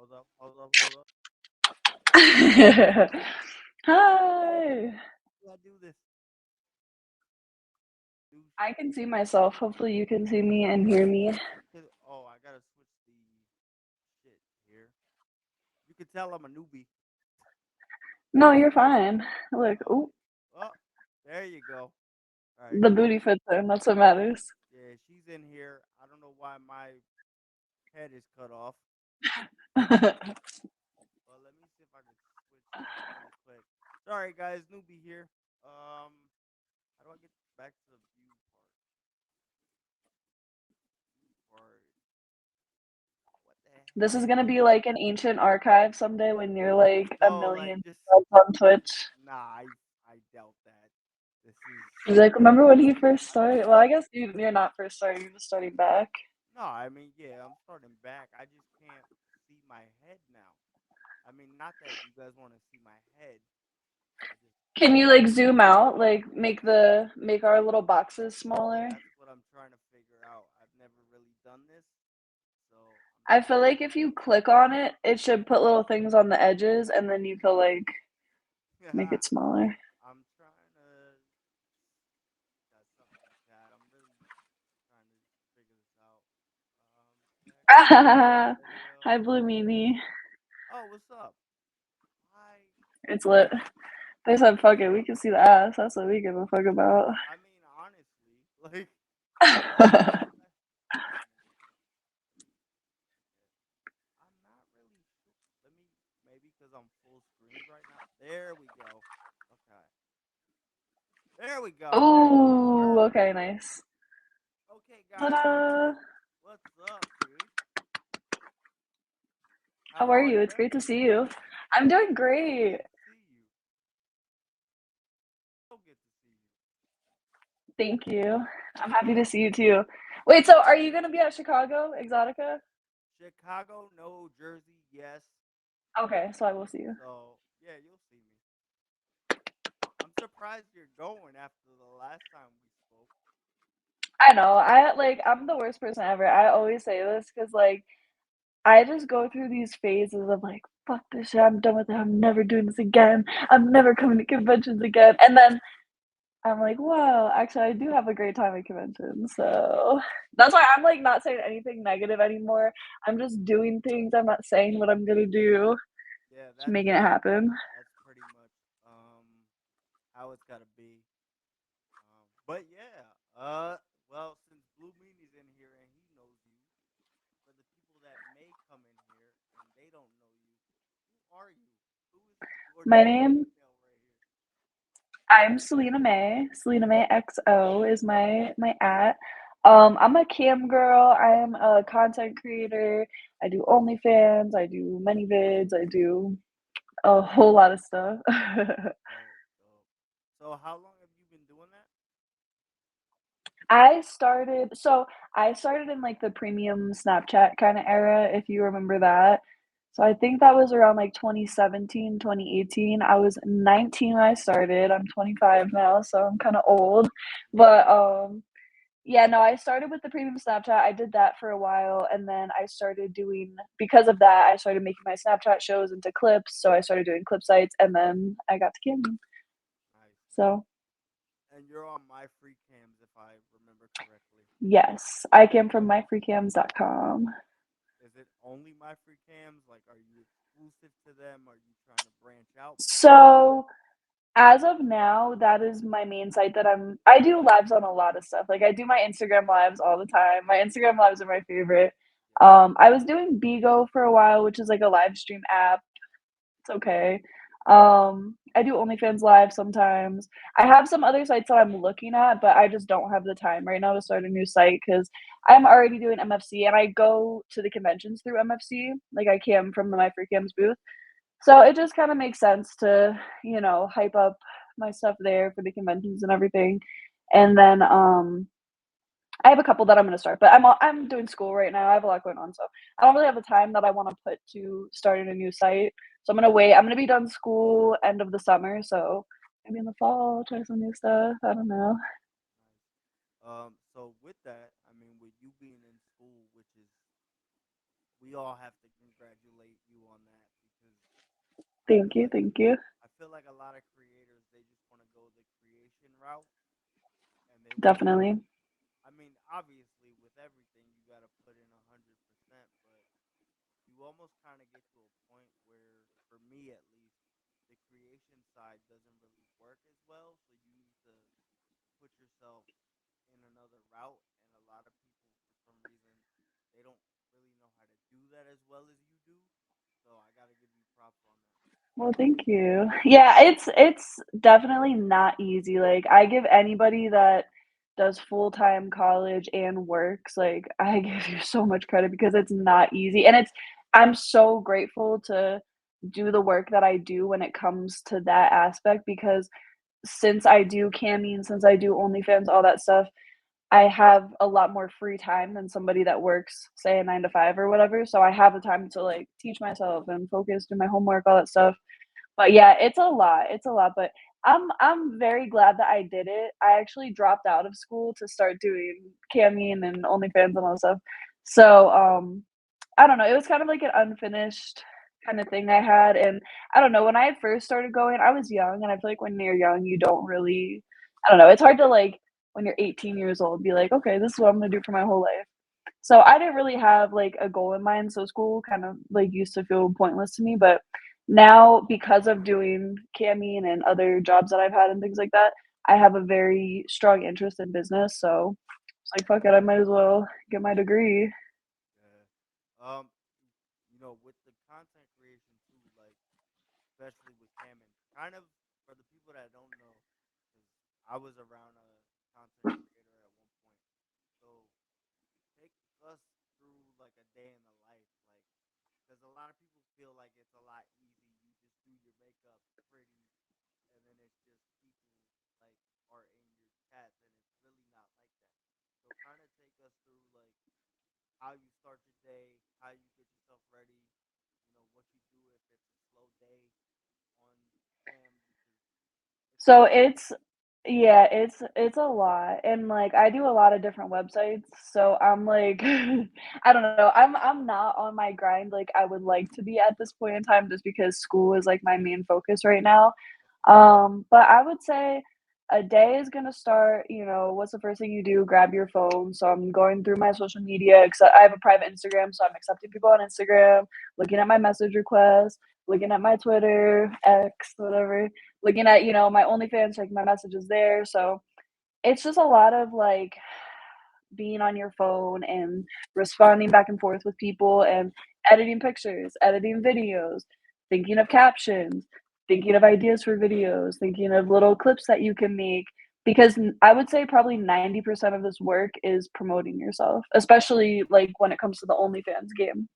Hold up, hold up, hold up. Hi. How do I do this? Do I can see myself. Hopefully, you can see me and hear me. oh, I gotta switch the shit here. You can tell I'm a newbie. No, you're fine. Look, Oh, ooh, oh, there you go. All right, the booty fits in. That's what matters. yeah, she's in here. I don't know why my head is cut off. Well, let me see if I can switch that really quick. Sorry, guys, newbie here. How do I get back to the view part? What the This is heck? gonna be like an ancient archive someday when you're like a No, like million this. subs on Twitch. Nah, I doubt that. This is You're like, remember when he first started? Well, I guess you're not first starting. You're just starting back. no. I mean, yeah, I'm starting back. I just can't see my head now. I mean, not that you guys want to see my head. I just Can you like zoom out? Like make our little boxes smaller? that's what I'm trying to figure out. I've never really done this, so I feel like if you click on it, it should put little things on the edges, and then you can like make it smaller. I'm trying to. That's something in chat. I'm really trying to figure this out. Check video. Hi, Blue Mimi. Oh, what's up? Hi. It's lit. They said, fuck it, we can see the ass. That's what we give a fuck about. I mean, honestly, like, I, I'm not really sure. Let me maybe because I'm full screen right now. There we go. Okay. There we go. Ooh, Perfect. okay, nice. Okay, guys. Ta-da! What's up, dude? How How are are you? you, It's man? great to see you. I'm doing great. Good to see you. So good to see you. Thank you. I'm happy to see you too. Wait, so are you gonna be at Chicago, Exotica? Chicago, no. Jersey, yes. Okay, so I will see you. So yeah, you'll see me. I'm surprised you're going after the last time we spoke. I know. I'm the worst person ever. I always say this because like I just go through these phases of like, fuck this shit, I'm done with it. I'm never doing this again. I'm never coming to conventions again. And then I'm like, wow, actually, I do have a great time at conventions. So that's why I'm like not saying anything negative anymore. I'm just doing things. I'm not saying what I'm gonna do, Yeah, just making it happen. that's pretty much how it's gotta be. But yeah, well, since Blue Meanie's in here and he knows you, for the people that may come in here and they don't know you, who are you? Who is this My gorgeous name, female right here? I'm Celina May. Celina May XO is my at. I'm a cam girl. I am a content creator. I do OnlyFans. I do many vids. I do a whole lot of stuff. Dope, dope. So how long have you been doing that? I started in like the premium Snapchat kind of era, if you remember that. So I think that was around like 2017, 2018. I was 19 when I started. I'm 25 now, so I'm kind of old. But yeah, no, I started with the premium Snapchat. I did that for a while, and then I started doing because of that, I started making my Snapchat shows into clips. So I started doing clip sites, and then I got to Candy. Nice, nice. So And you're on my free cams if I remember correctly. yes, I came from myfreecams.com. Is it only my free cams? Like, are you exclusive to them? Are you trying to branch out more? So as of now, that is my main site that I do lives on a lot of stuff. Like I do my Instagram lives all the time. My Instagram lives are my favorite. Yeah, I was doing Bigo for a while, which is like a live stream app. It's okay. I do OnlyFans live sometimes. I have some other sites that I'm looking at, but I just don't have the time right now to start a new site because I'm already doing MFC and I go to the conventions through MFC. Like I cam from the My Free Cams booth. So it just kind of makes sense to, hype up my stuff there for the conventions and everything. And then I have a couple that I'm gonna start, but I'm doing school right now. I have a lot going on, so I don't really have the time that I want to put to starting a new site. So I'm gonna wait. I'm gonna be done school end of the summer, so maybe in the fall try some new stuff. I don't know. nice. So with that, I mean, with you being in school, which is we all have to congratulate you on that because I Thank feel you, like thank you. a lot of creators they just want to go the creation route and they want to. Definitely. I mean, obviously, with everything you got to put in 100%, but you almost kind of get to a point where, for me at least, the creation side doesn't really work as well. So you need to put yourself in another route, and a lot of people, for some reason, they don't really know how to do that as well as you do. So I got to give you props on that. Well, thank you. Yeah, it's definitely not easy. Like I give anybody that does full-time college and works, like I give you so much credit because it's not easy. And it's I'm so grateful to do the work that I do when it comes to that aspect because since I do camming, since I do OnlyFans, all that stuff, I have a lot more free time than somebody that works, say, a 9 to 5 or whatever. So I have the time to like teach myself and focus, do my homework, all that stuff. But yeah, it's a lot, but I'm very glad that I did it. I actually dropped out of school to start doing camming and OnlyFans and all that stuff. So, I don't know, it was kind of like an unfinished kind of thing I had, and I don't know, when I first started going, I was young, and I feel like when you're young, you don't really I don't know, it's hard to, like, when you're 18 years old, be like, "Okay, this is what I'm gonna do for my whole life." So I didn't really have like a goal in mind. So school kind of like used to feel pointless to me. But now because of doing camming and other jobs that I've had and things like that, I have a very strong interest in business. So it's like fuck it, I might as well get my degree. Yeah. Um, with the content creation too, like especially with Cameron, kind of for the people that don't know, because I was around a content creator at one point. So take us through like a day in the life, like because a lot of people feel like it's a lot easy. You just do your makeup pretty, and then it's just people like are in your chats, and it's really not like that. So kind of take us through like how you start your day, how you get yourself ready, what you do if it's a slow day on cam because it's a So lot. it's yeah, it's a lot. And like I do a lot of different websites. So I'm like I don't know. I'm not on my grind like I would like to be at this point in time just because school is like my main focus right now. Of course. But I would say a day is gonna start, what's the first thing you do? Grab your phone. So I'm going through my social media, except I have a private Instagram, so I'm accepting people on Instagram, looking at my message requests, looking at my Twitter, X, whatever, looking at, my OnlyFans, checking my messages there. So it's just a lot of like being on your phone and responding back and forth with people and editing pictures, editing videos, thinking of captions, thinking of ideas for videos, thinking of little clips that you can make. Because I would say probably 90% of this work is promoting yourself, especially like when it comes to the OnlyFans game.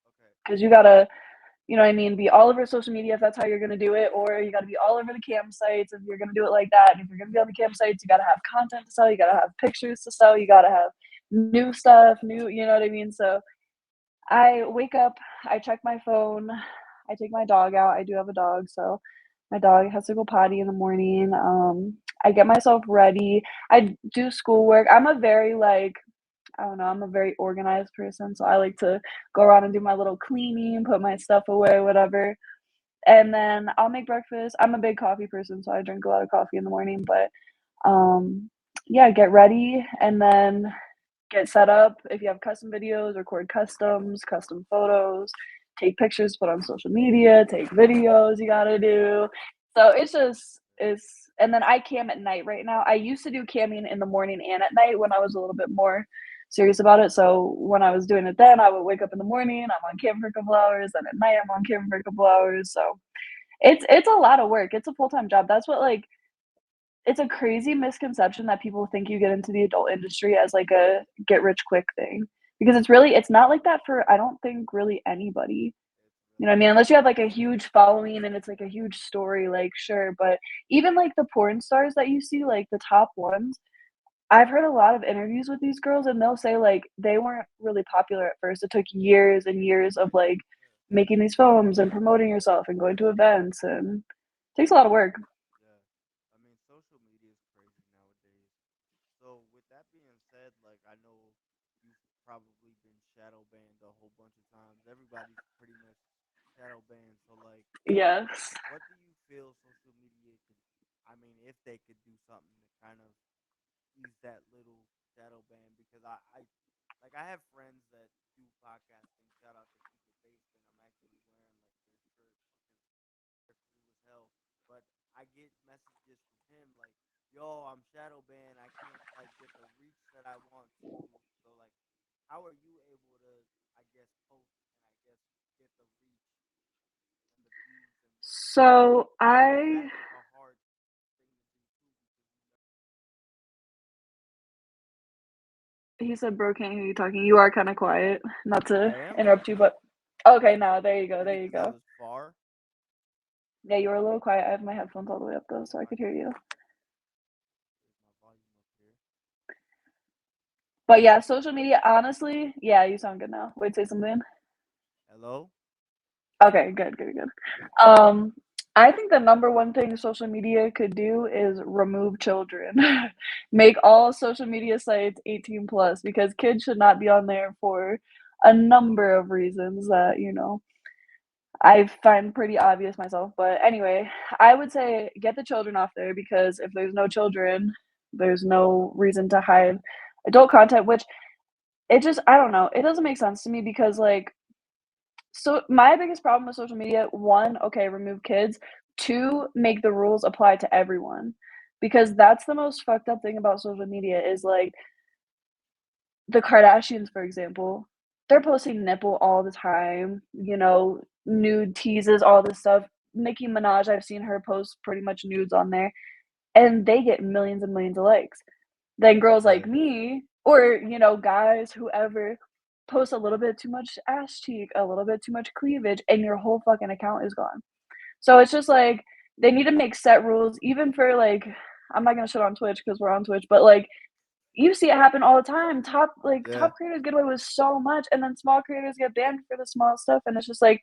Okay. Because you gotta, what I mean, be all over social media if that's how you're gonna do it, or you gotta be all over the campsites if you're gonna do it like that. And if you're gonna be on the campsites, you gotta have content to sell, you gotta have pictures to sell, you gotta have new stuff, you know what I mean? So I wake up, I check my phone, I take my dog out. I do have a dog, so my dog has to go potty in the morning. I get myself ready. I do schoolwork. I'm a very like I don't know, I'm a very organized person, so I like to go around and do my little cleaning, put my stuff away, whatever. And then I'll make breakfast. I'm a big coffee person, so I drink a lot of coffee in the morning, but um yeah, get ready and then get set up. If you have custom videos, record customs, custom photos, take pictures, put on social media, take videos you gotta do. So it's and then I cam at night right now. I used to do camming in the morning and at night when I was a little bit more serious about it. So when I was doing it then, I would wake up in the morning, I'm on cam for a couple hours, and at night I'm on cam for a couple hours. So it's a lot of work. It's a full-time job. That's what like it's a crazy misconception that people think you get into the adult industry as like a get rich quick thing because it's not like that for I don't think really anybody. It's You know what really I mean? not. Unless you have like a huge following and it's like a huge story, like sure. But even like the porn stars that you see, like the top ones, I've heard a lot of interviews with these girls and they'll say like they weren't really popular at first. It took years and years of like making these films and promoting yourself and going to events and it takes a lot of work. Yeah. I mean, social media is crazy nowadays. So with that being said, like I know. you've probably been shadow banned a whole bunch of times. Everybody's pretty much shadow banned. So like, Yes. what do you feel social media could? I mean, if they could do something to kind of ease that little shadow ban, because I have friends that do podcasting. Shout out to Keep It Basement. I'm actually wearing like their shirt because they're cool as hell. But I get messages from him like, "Yo, I'm shadow banned. I can't like get the reach that I want to." So like, how are you able to, I guess, post and I guess get the reach and the views and whatnot? So Because I that's a hard thing to do too. Because you never. he said, "Bro, can't hear you talking." You are kind of quiet. Not I to am. interrupt you, but okay, now there you go. Maybe There you because I go. was far. Yeah, you were a little quiet. I have my headphones all the way up though, Oh so I my could hear god. you. There's my volume up here. But Hey, yeah, social media, honestly, yeah, you sound good now. Wait, say something. hello. Okay, good, good, good. I think the number one thing social media could do is remove children. Make all social media sites 18 plus because kids should not be on there for a number of reasons that, I find pretty obvious myself. But anyway, I would say get the children off there because if there's no children, there's no reason to hide adult content, which I don't know, it doesn't make sense to me because so my biggest problem with social media, one, okay, remove kids. Two, make the rules apply to everyone. Because that's the most fucked up thing about social media is like the Kardashians, for example, they're posting nipple all the time, nude teases, all this stuff. Nicki Minaj, I've seen her post pretty much nudes on there, and they get millions and millions of likes. Then girls Yeah. like me, or guys, whoever, post a little bit too much ass cheek, a little bit too much cleavage, and your whole fucking account is gone. So it's just like they need to make set rules, even for like I'm not gonna shit on Twitch because we're on Twitch, but like you see it happen all the time. Yeah. Top creators get away with so much, and then small creators get banned for the small stuff, and it's just like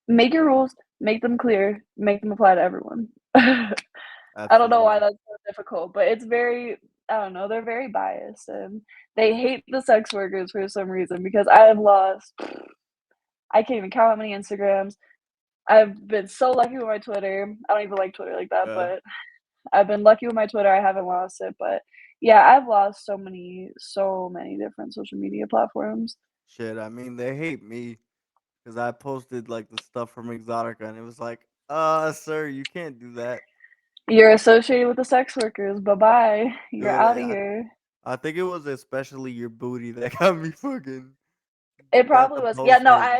make your rules, make them clear, make them apply to everyone. I don't know why Absolutely. that's so difficult, but it's very I don't know, they're very biased and they hate the sex workers for some reason because I have lost I can't even count how many Instagrams. I've been so lucky with my Twitter. I don't even like Twitter like that, Yeah. but I've been lucky with my Twitter. I haven't lost it, but yeah, I've lost so many different social media platforms. Shit. I mean, they hate me because I posted like the stuff from Exotica, and it was like, sir, you can't do that. You're associated with the sex workers. Bye bye. You're Dude, out of here. I think it was especially your booty that got me fucking It got probably the was. Yeah, post no, hidden.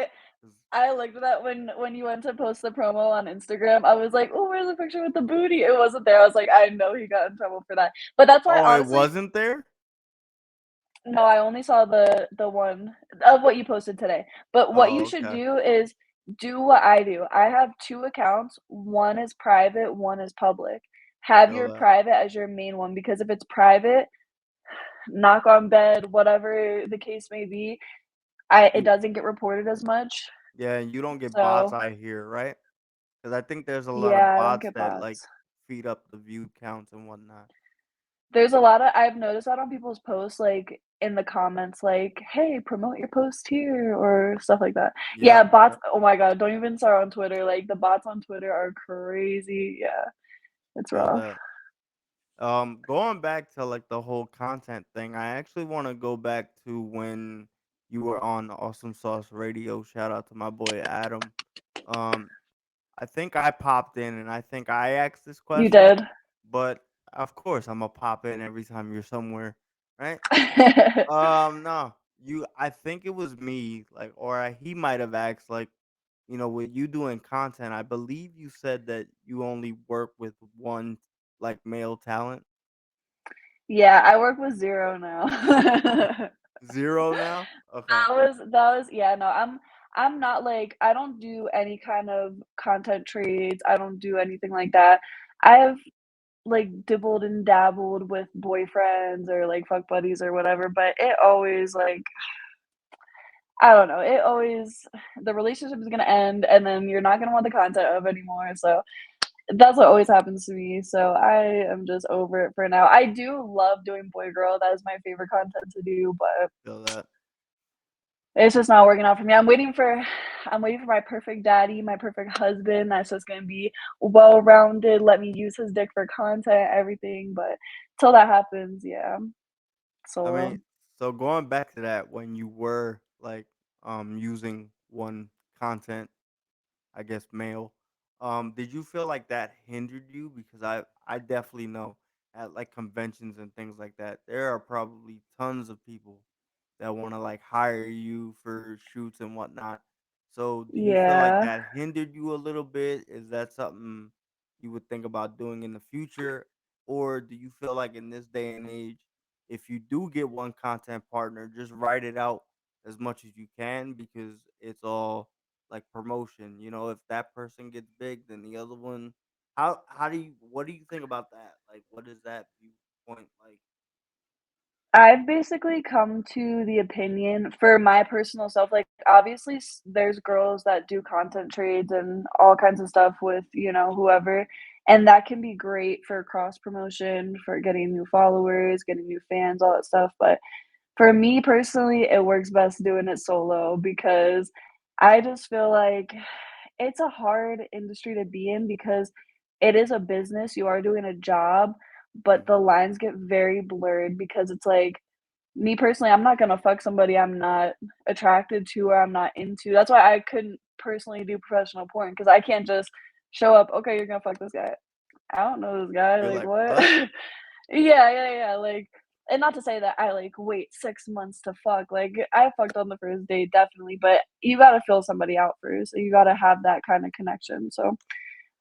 I looked at that when you went to post the promo on Instagram. I was like, "Oh, where's the picture with the booty?" It wasn't there. I was like, "I know he got in trouble for that." But that's why, Oh, it honestly, wasn't there. no, I only saw the one of what you posted today. But what you Oh, should okay. do is do what I do. I have two accounts. One is private. One is public. Have Feel your that. private as your main one because if it's private, knock on bed, whatever the case may be, I it You doesn't get reported as much. Yeah, and you don't get bots. So I hear right because I think there's a lot of yeah, I don't bots get that like bots. feed up the view counts and whatnot. There's a lot of I've noticed that on people's posts, like, in the comments, like, "Hey, promote your post here," or stuff like that. Yep. Yeah, bots Yep. oh my god, don't even start on Twitter, like, the bots on Twitter are crazy, yeah, it's Feel rough. that. Going back to like the whole content thing, I actually want to go back to when you were on Awesome Sauce Radio. Shout out to my boy Adam. Um, I think I popped in and I think I asked this You question, did. but of course I'm gonna pop in every time you're somewhere, right? No, I think it was me, like, or he might have asked, like, with you doing content. I believe you said that you only work with one, like, male talent. Yeah, I work with 0 now. Zero now. Okay. That was yeah, no, I'm not like I don't do any kind of content trades, I don't do anything like that. I've like dibbled and dabbled with boyfriends or like fuck buddies or whatever, but it always like I don't know, it always the relationship is gonna end and then you're not gonna want the content of anymore. So That's what always happens to me, so I am just over it for now. I do love doing boy girl, that is my favorite content to do, but Feel that. it's just not working out for me. I'm waiting for my perfect daddy, my perfect husband that's just gonna be well-rounded, let me use his dick for content, everything, but till that happens, yeah, I solo. mean, so going back to that, when you were like using one content, I guess male, did you feel like that hindered you? Because I definitely know at like conventions and things like that, there are probably tons of people that want to like hire you for shoots and whatnot. So do you feel like Yeah. that hindered you a little bit? Is that something you would think about doing in the future? Or do you feel like in this day and age, if you do get one content partner, just write it out as much as you can because it's all like promotion. You know, if that person gets big, then the other one. How do you what do you think about that? Like, what is that viewpoint like? I've basically come to the opinion for my personal self, like, obviously, there's girls that do content trades and all kinds of stuff with, whoever, and that can be great for cross promotion, for getting new followers, getting new fans, all that stuff, but for me personally, it works best doing it solo because I just feel like it's a hard industry to be in because it is a business, you are doing a job, but the Hmm. lines get very blurred because it's like me personally, I'm not gonna fuck somebody I'm not attracted to or I'm not into. That's why I couldn't personally do professional porn because I can't just show up, "Okay, you're gonna fuck this guy." I don't know this guy, You're like, like, what? what? Yeah, yeah, yeah, like and not to say that I, like, wait 6 months to fuck, like, I fucked on the first date, definitely, but you gotta feel somebody out first, so you gotta have that kinda connection, so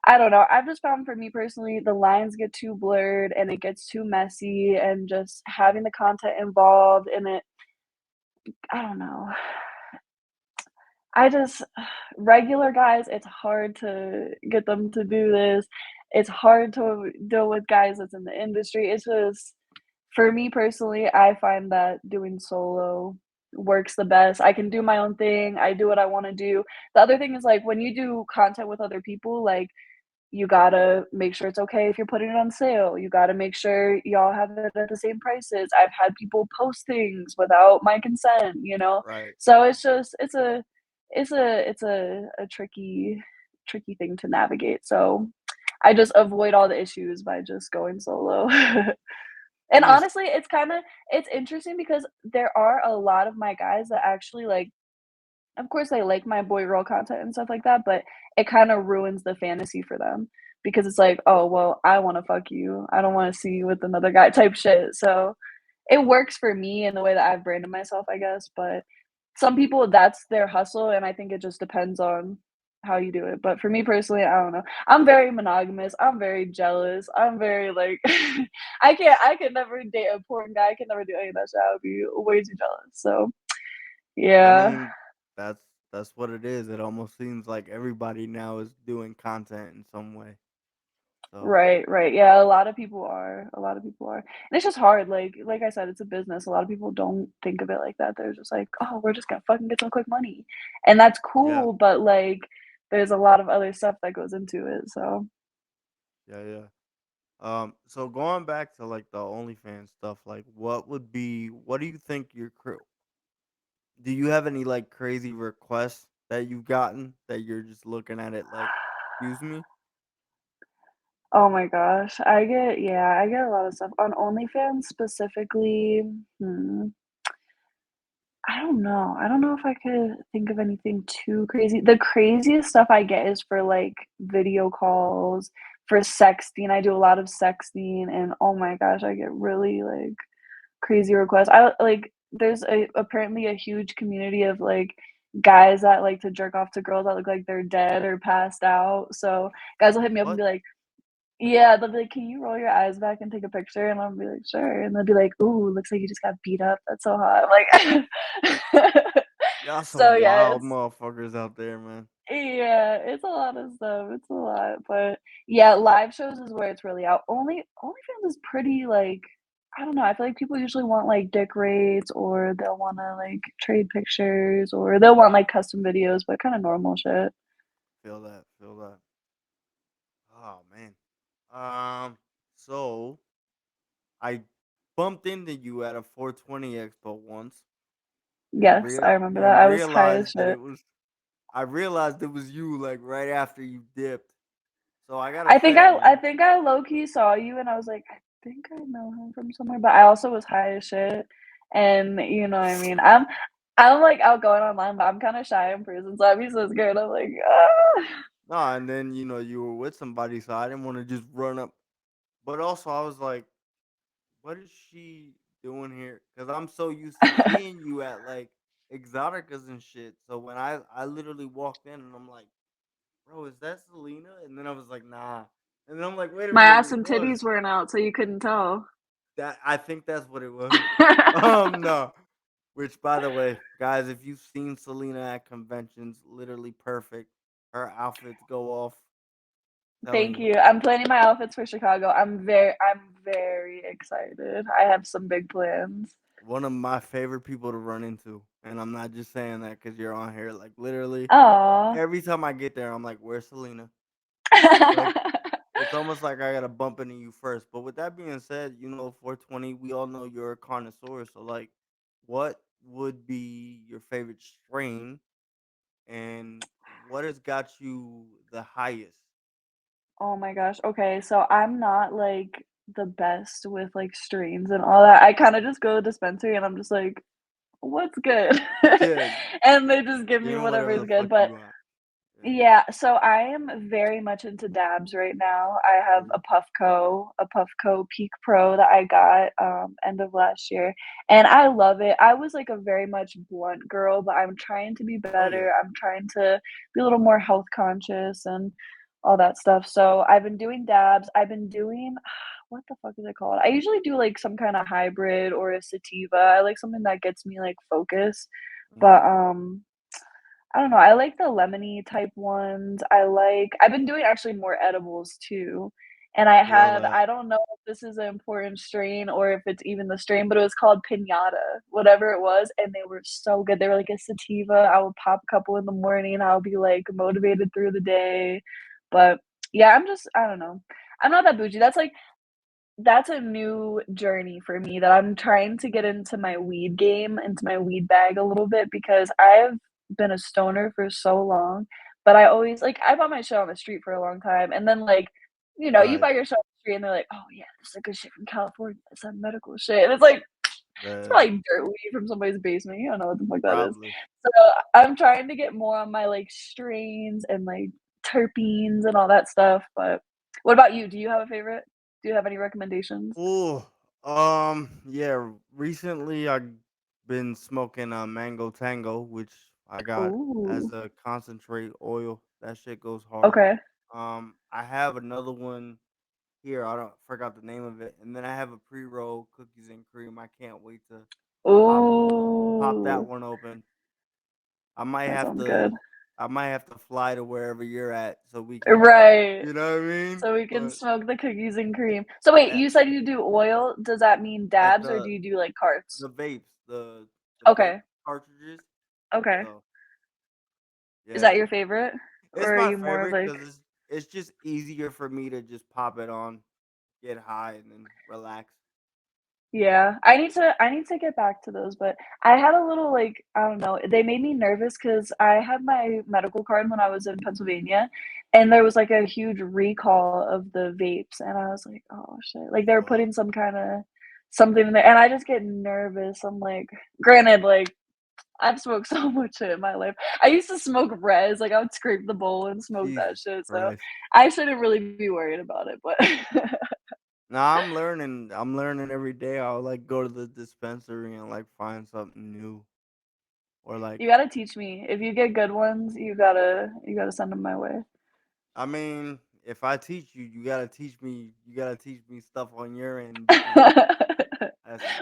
I don't know, I've just found for me personally, the lines get too blurred and it gets too messy and just having the content involved in it I don't know. I just regular guys, it's hard to get them to do this. It's hard to deal with guys that's in the industry. It's just for me personally, I find that doing solo works the best. I can do my own thing. I do what I wanna do. The other thing is, like, when you do content with other people, like, you gotta make sure it's okay if you're putting it on sale. You gotta make sure y'all have it at the same prices. I've had people post things without my consent, you know? Right. So it's just it's a tricky thing to navigate. So I just avoid all the issues by just going solo. I And mean, honestly, it's interesting because there are a lot of my guys that actually like of course, I like my boy girl content and stuff like that, but it kinda ruins the fantasy for them because it's like, "Oh, well, I wanna fuck you. I don't wanna see you with another guy," type shit, so it works for me in the way that I've branded myself, I guess, but some people, that's their hustle, and I think it just depends on how you do it, but for me personally, I don't know. I'm very monogamous, I'm very jealous, I'm very, like I could never date a porn guy, I could never do any of that shit, I would be way too jealous, so, I yeah. mean, that's that's what it is. It almost seems like everybody now is doing content in some way. So Right, right. Yeah, a lot of people are. A lot of people are. And it's just hard. Like I said, it's a business. A lot of people don't think of it like that. They're just like, "Oh, we're just gonna fucking get some quick money." And that's yeah, cool, but like there's a lot of other stuff that goes into it. So yeah, yeah. So going back to like the OnlyFans stuff, like what do you think do you have any like crazy requests that you've gotten that you're just looking at it like, excuse me? oh my gosh. I get a lot of stuff. On OnlyFans specifically, hmm. I don't know. I don't know if I could think of anything too crazy. The craziest stuff I get is for, like, video calls, for sexting. I do a lot of sexting, and oh my gosh, I get really, like, crazy requests. There's apparently a huge community of, like, guys that like to jerk off to girls that look like they're dead or passed out. So, guys will hit me up and What? be like, yeah, they'll be like, "Can you roll your eyes back and take a picture?" And I'll be like, "Sure." And they'll be like, "Ooh, looks like you just got beat up. That's so hot." I'm like Y'all So, some yeah, wild it's motherfuckers out there, man. yeah, it's a lot of stuff. It's a lot, but yeah, live shows is where it's really out. OnlyFans is pretty, like I don't know, I feel like people usually want, like, dick rates or they'll wanna, like, trade pictures or they'll want, like, custom videos, but kinda normal shit. Feel that, feel that. Oh man. So I bumped into you at a 420 expo once, Yes, I remember that. and I was high as realized that shit. it was. I realized it was you like right after you dipped. So I gotta I think say, I I man. think I low key saw you and I was like, I think I know him from somewhere, but I also was high as shit. And you know what I mean? I'm like outgoing online, but I'm kind of shy in person, so I'd be so scared. I'm like, ah. No, and then you were with somebody, so I didn't want to just run up. But also, I was like, what is she doing here? Because I'm so used to seeing you at like exoticas and shit. So when I literally walked in and I'm like, bro, is that Celina? And then I was like, nah. And then I'm like, wait a My minute, ass it and was titties weren't out, so you couldn't tell. that. I think that's what it was. No. Which, by the way, guys, if you've seen Selena at conventions, literally perfect. Her outfits go off. Telling Thank you, you. I'm planning my outfits for Chicago. I'm very excited. I have some big plans. one of my favorite people to run into, and I'm not just saying that because you're on here. Like literally, Aw. every time I get there, I'm like, "Where's Selena?" Like it's almost like I gotta bump into you first. But with that being said, 420, we all know you're a connoisseur. So like, what would be your favorite strain, and what has got you the highest? Oh my gosh. Okay, so I'm not like the best with like strains and all that. I kind of just go to the dispensary and I'm just like, what's good? Yeah, And they just give give me me whatever whatever is the good. fuck But you want. Yeah. yeah, so I am very much into dabs right now. I have Ooh, A Puffco Peak Pro that I got end of last year, and I love it. I was like a very much blunt girl, but I'm trying to be oh yeah. better. I'm trying to be a little more health conscious and all that stuff. So I've been doing dabs. I've been doing what the fuck is it called? I usually do like some kind of hybrid or a sativa. I like something that gets me like focused. Mm-hmm. But I don't know, I like the lemony type ones. I've been doing actually more edibles too, and Feel that. I don't know if this is an important strain or if it's even the strain, but it was called Piñata, whatever it was, and they were so good. They were like a sativa. I would pop a couple in the morning, I'll be, like, motivated through the day, but, yeah, I don't know. I'm not that bougie. That's a new journey for me that I'm trying to get into my weed game, into my weed bag a little bit because I've been a stoner for so long, but I always like, I bought my shit on the street for a long time, and then, like, you Right. buy your shit on the street and they're like, "Oh, yeah, this is good shit from California. It's that medical shit," and it's like, it's The probably dirt weed from somebody's basement, you don't know what the fuck that is. probably. So, I'm trying to get more on my, like, strains and, like, terpenes and all that stuff, but what about you? Do you have a favorite? Do you have any recommendations? Ooh. Yeah. Recently, I've been smoking mango tango, which I got as Ooh, a concentrate oil. That shit goes hard. okay. I have another one here. I don't forgot the name of it, and then I have a pre roll cookies and cream. I can't wait to pop pop that Ooh, one open. I might that have sounds to good. I might have to fly to wherever you're at so we can, Right. you know what I mean? So we can But smoke the cookies and cream. So wait, at, you said you do oil. Does that mean at dabs or do you do like carts? the vapes, the vape Okay. cartridges. Okay. So Is yeah, that your favorite? it's Or are my you more of favorite like because it's just easier for me to just pop it on, get high, and then relax. yeah, I need to get back to those, but I had a little like, I don't know, they made me nervous because I had my medical card when I was in Pennsylvania, and there was like a huge recall of the vapes, and I was like, oh shit, like they were Fuck. putting some kind of something in there, and I just get nervous. I'm like, granted, like I've smoked so much shit in my life. I used to smoke res, like I would scrape the bowl and smoke that Jesus shit, so Christ. I shouldn't really be worried about it, but Nah, I'm learning. I'm learning every day. I'll like go to the dispensary and like find something new, or like you gotta teach me. If you get good ones, you gotta send them my way. I mean, if I teach you, you gotta teach me. You gotta teach me stuff on your end because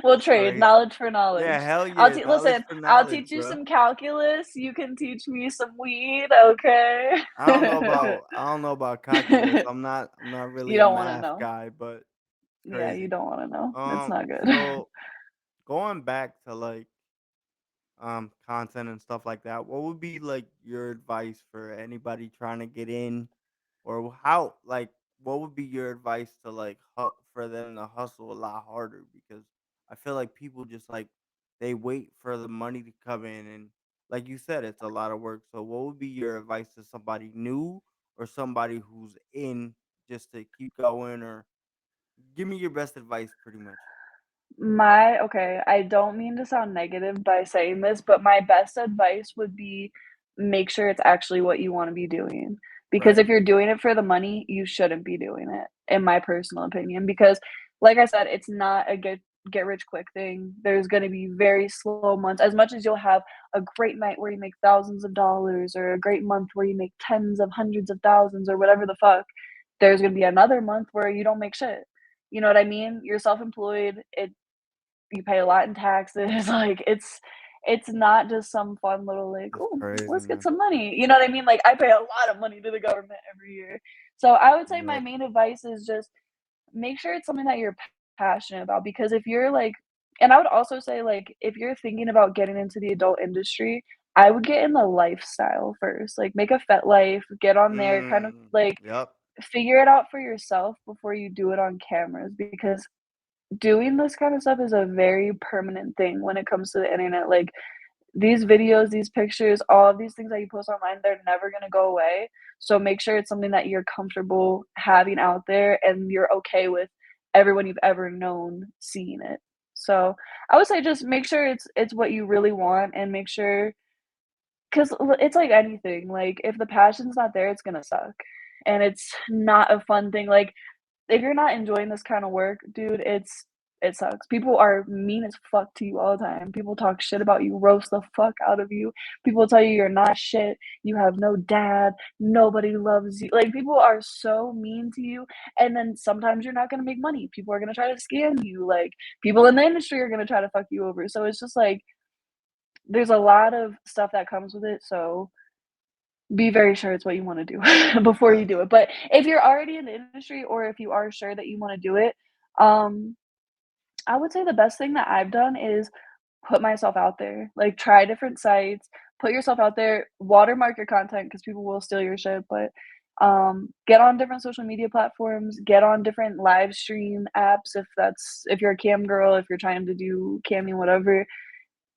We'll that's trade crazy. knowledge for Yeah, knowledge. hell yeah, knowledge Listen, for I'll knowledge, teach you bro. some calculus, you can teach me some weed, okay? I don't know about calculus. I'm not really You a don't wanna math know. guy, but it's Yeah, you crazy. don't wanna know. It's not good. So going back to like content and stuff like that, what would be like your advice for anybody trying to get in, or how like what would be your advice to like for them to hustle a lot harder? Because I feel like people just like they wait for the money to come in, and like you said, it's a lot of work. So what would be your advice to somebody new or somebody who's in, just to keep going, or give me your best advice pretty much? My okay, I don't mean to sound negative by saying this, but my best advice would be make sure it's actually what you wanna be doing. Because Right. if you're doing it for the money, you shouldn't be doing it, in my personal opinion, because, like I said, it's not a get rich quick thing. There's gonna be very slow months. As much as you'll have a great night where you make thousands of dollars or a great month where you make tens of hundreds of thousands or whatever the fuck, there's gonna be another month where you don't make shit. You know what I mean? You're self-employed, you pay a lot in taxes, like, it's not just some fun little, like, It's "Ooh, crazy, let's get man. some money," you know what I mean? Like, I pay a lot of money to the government every year. So, I would say my Yep. main advice is just make sure it's something that you're passionate about, because if you're, like and I would also say, like, if you're thinking about getting into the adult industry, I would get in the lifestyle first, like, make a FetLife, get on there, kind of, like, Yep. figure it out for yourself before you do it on cameras, because doing this kind of stuff is a very permanent thing when it comes to the internet. Like these videos, these pictures, all of these things that you post online, they're never gonna go away. So make sure it's something that you're comfortable having out there and you're okay with everyone you've ever known seeing it. So I would say just make sure it's what you really want and make sure because it's like anything. Like if the passion's not there, it's gonna suck. And it's not a fun thing. Like if you're not enjoying this kind of work, dude, it sucks. People are mean as fuck to you all the time. People talk shit about you, roast the fuck out of you. People tell you you're not shit, you have no dad, nobody loves you. Like people are so mean to you, and then sometimes you're not gonna make money. People are gonna try to scam you. Like people in the industry are gonna try to fuck you over. So it's just like there's a lot of stuff that comes with it. So be very sure it's what you wanna do before you Facts. do it, but if you're already in the industry or if you are sure that you wanna do it, um, I would say the best thing that I've done is put myself out there, like, try different sites, put yourself out there, watermark your content because people will steal your shit, but, get on different social media platforms, get on different live stream apps if you're a cam girl, if you're trying to do camming, whatever,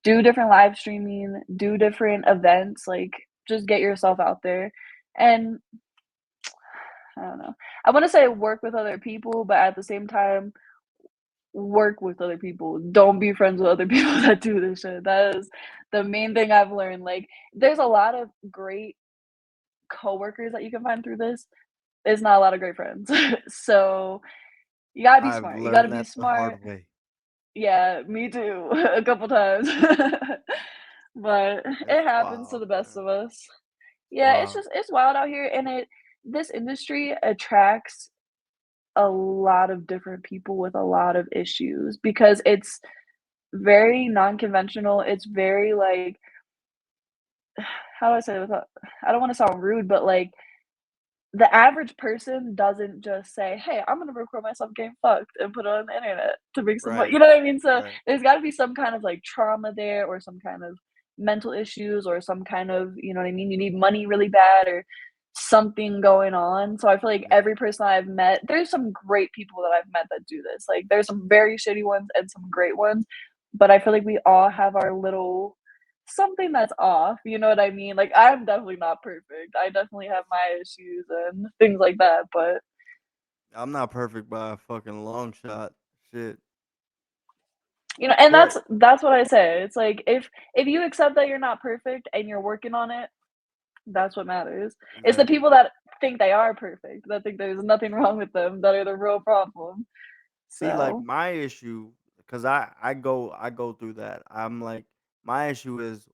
do different live streaming, do different events, like, just get yourself out there, and I don't know. I wanna say work with other people, but at the same time, work with other people. Don't be friends with other people that do this shit. That is the main thing I've learned, like, there's a lot of great coworkers that you can find through this. There's not a lot of great friends. So, you gotta be I've smart. You gotta learned be that the smart. hard way. Yeah, me too, a couple times. But It's it happens to wild, the best man. of us. It's Yeah, it's wild. just it's wild out here, and this industry attracts a lot of different people with a lot of issues because it's very non-conventional. It's very like how do I say it without I don't wanna sound rude, but, like, the average person doesn't just say, "Hey, I'm gonna record myself getting fucked and put it on the internet to make some money." Right. You know what I mean? So, Right. there's gotta be some kind of, like, trauma there or some kind of mental issues or some kind of you know what I mean? You need money really bad or something going on. So, I feel like Yeah. every person I've met there's some great people that I've met that do this. Like, there's some very shitty ones and some great ones, but I feel like we all have our little something that's off, you know what I mean? Like, I'm definitely not perfect. I definitely have my issues and things like that, but, I'm not perfect by a fucking long shot. Shit. and But that's what I say. It's like, if you accept that you're not perfect and you're working on it, that's what matters. It's the exactly. people that think they are perfect, that think there's nothing wrong with them, that are the real problem. See, like So, my issue, because I go through that. I'm like, my issue is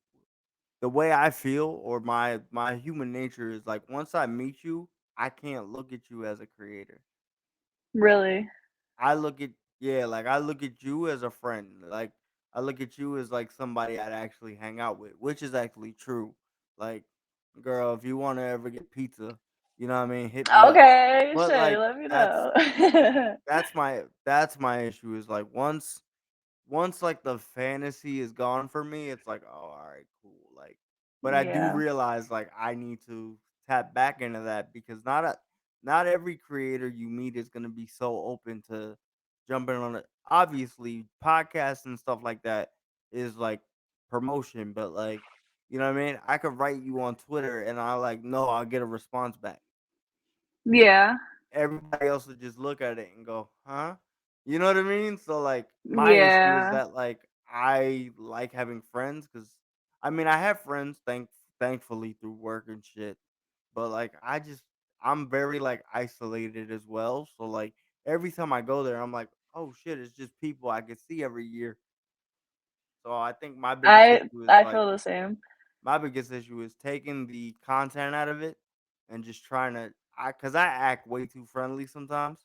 the way I feel, or my human nature is like, once I meet you, I can't look at you as a creator. really. I look at yeah, like I look at you as a friend. Like I look at you as like somebody I'd actually hang out with, which is actually true. Like, girl, if you want to ever get pizza, you know what I mean, hit me up. Okay, But Shay, like let me that's know. that's my issue is like once like the fantasy is gone for me, it's like, oh, all right, cool. Like, but I do Yeah, realize like I need to tap back into that because not every creator you meet is gonna be so open to jumping on it. Obviously, podcasts and stuff like that is like promotion, but like you know what I mean. I could write you on Twitter, and I like no, I'll get a response back. Yeah. Everybody else would just look at it and go, "Huh?" You know what I mean? So like my issue is Yeah. that like I like having friends because I mean I have friends thankfully through work and shit, but like I'm very like isolated as well. So like every time I go there, I'm like, oh shit, it's just people I could see every year. So I think I feel the same. my biggest issue is taking the content out of it and just trying to because I act way too friendly sometimes.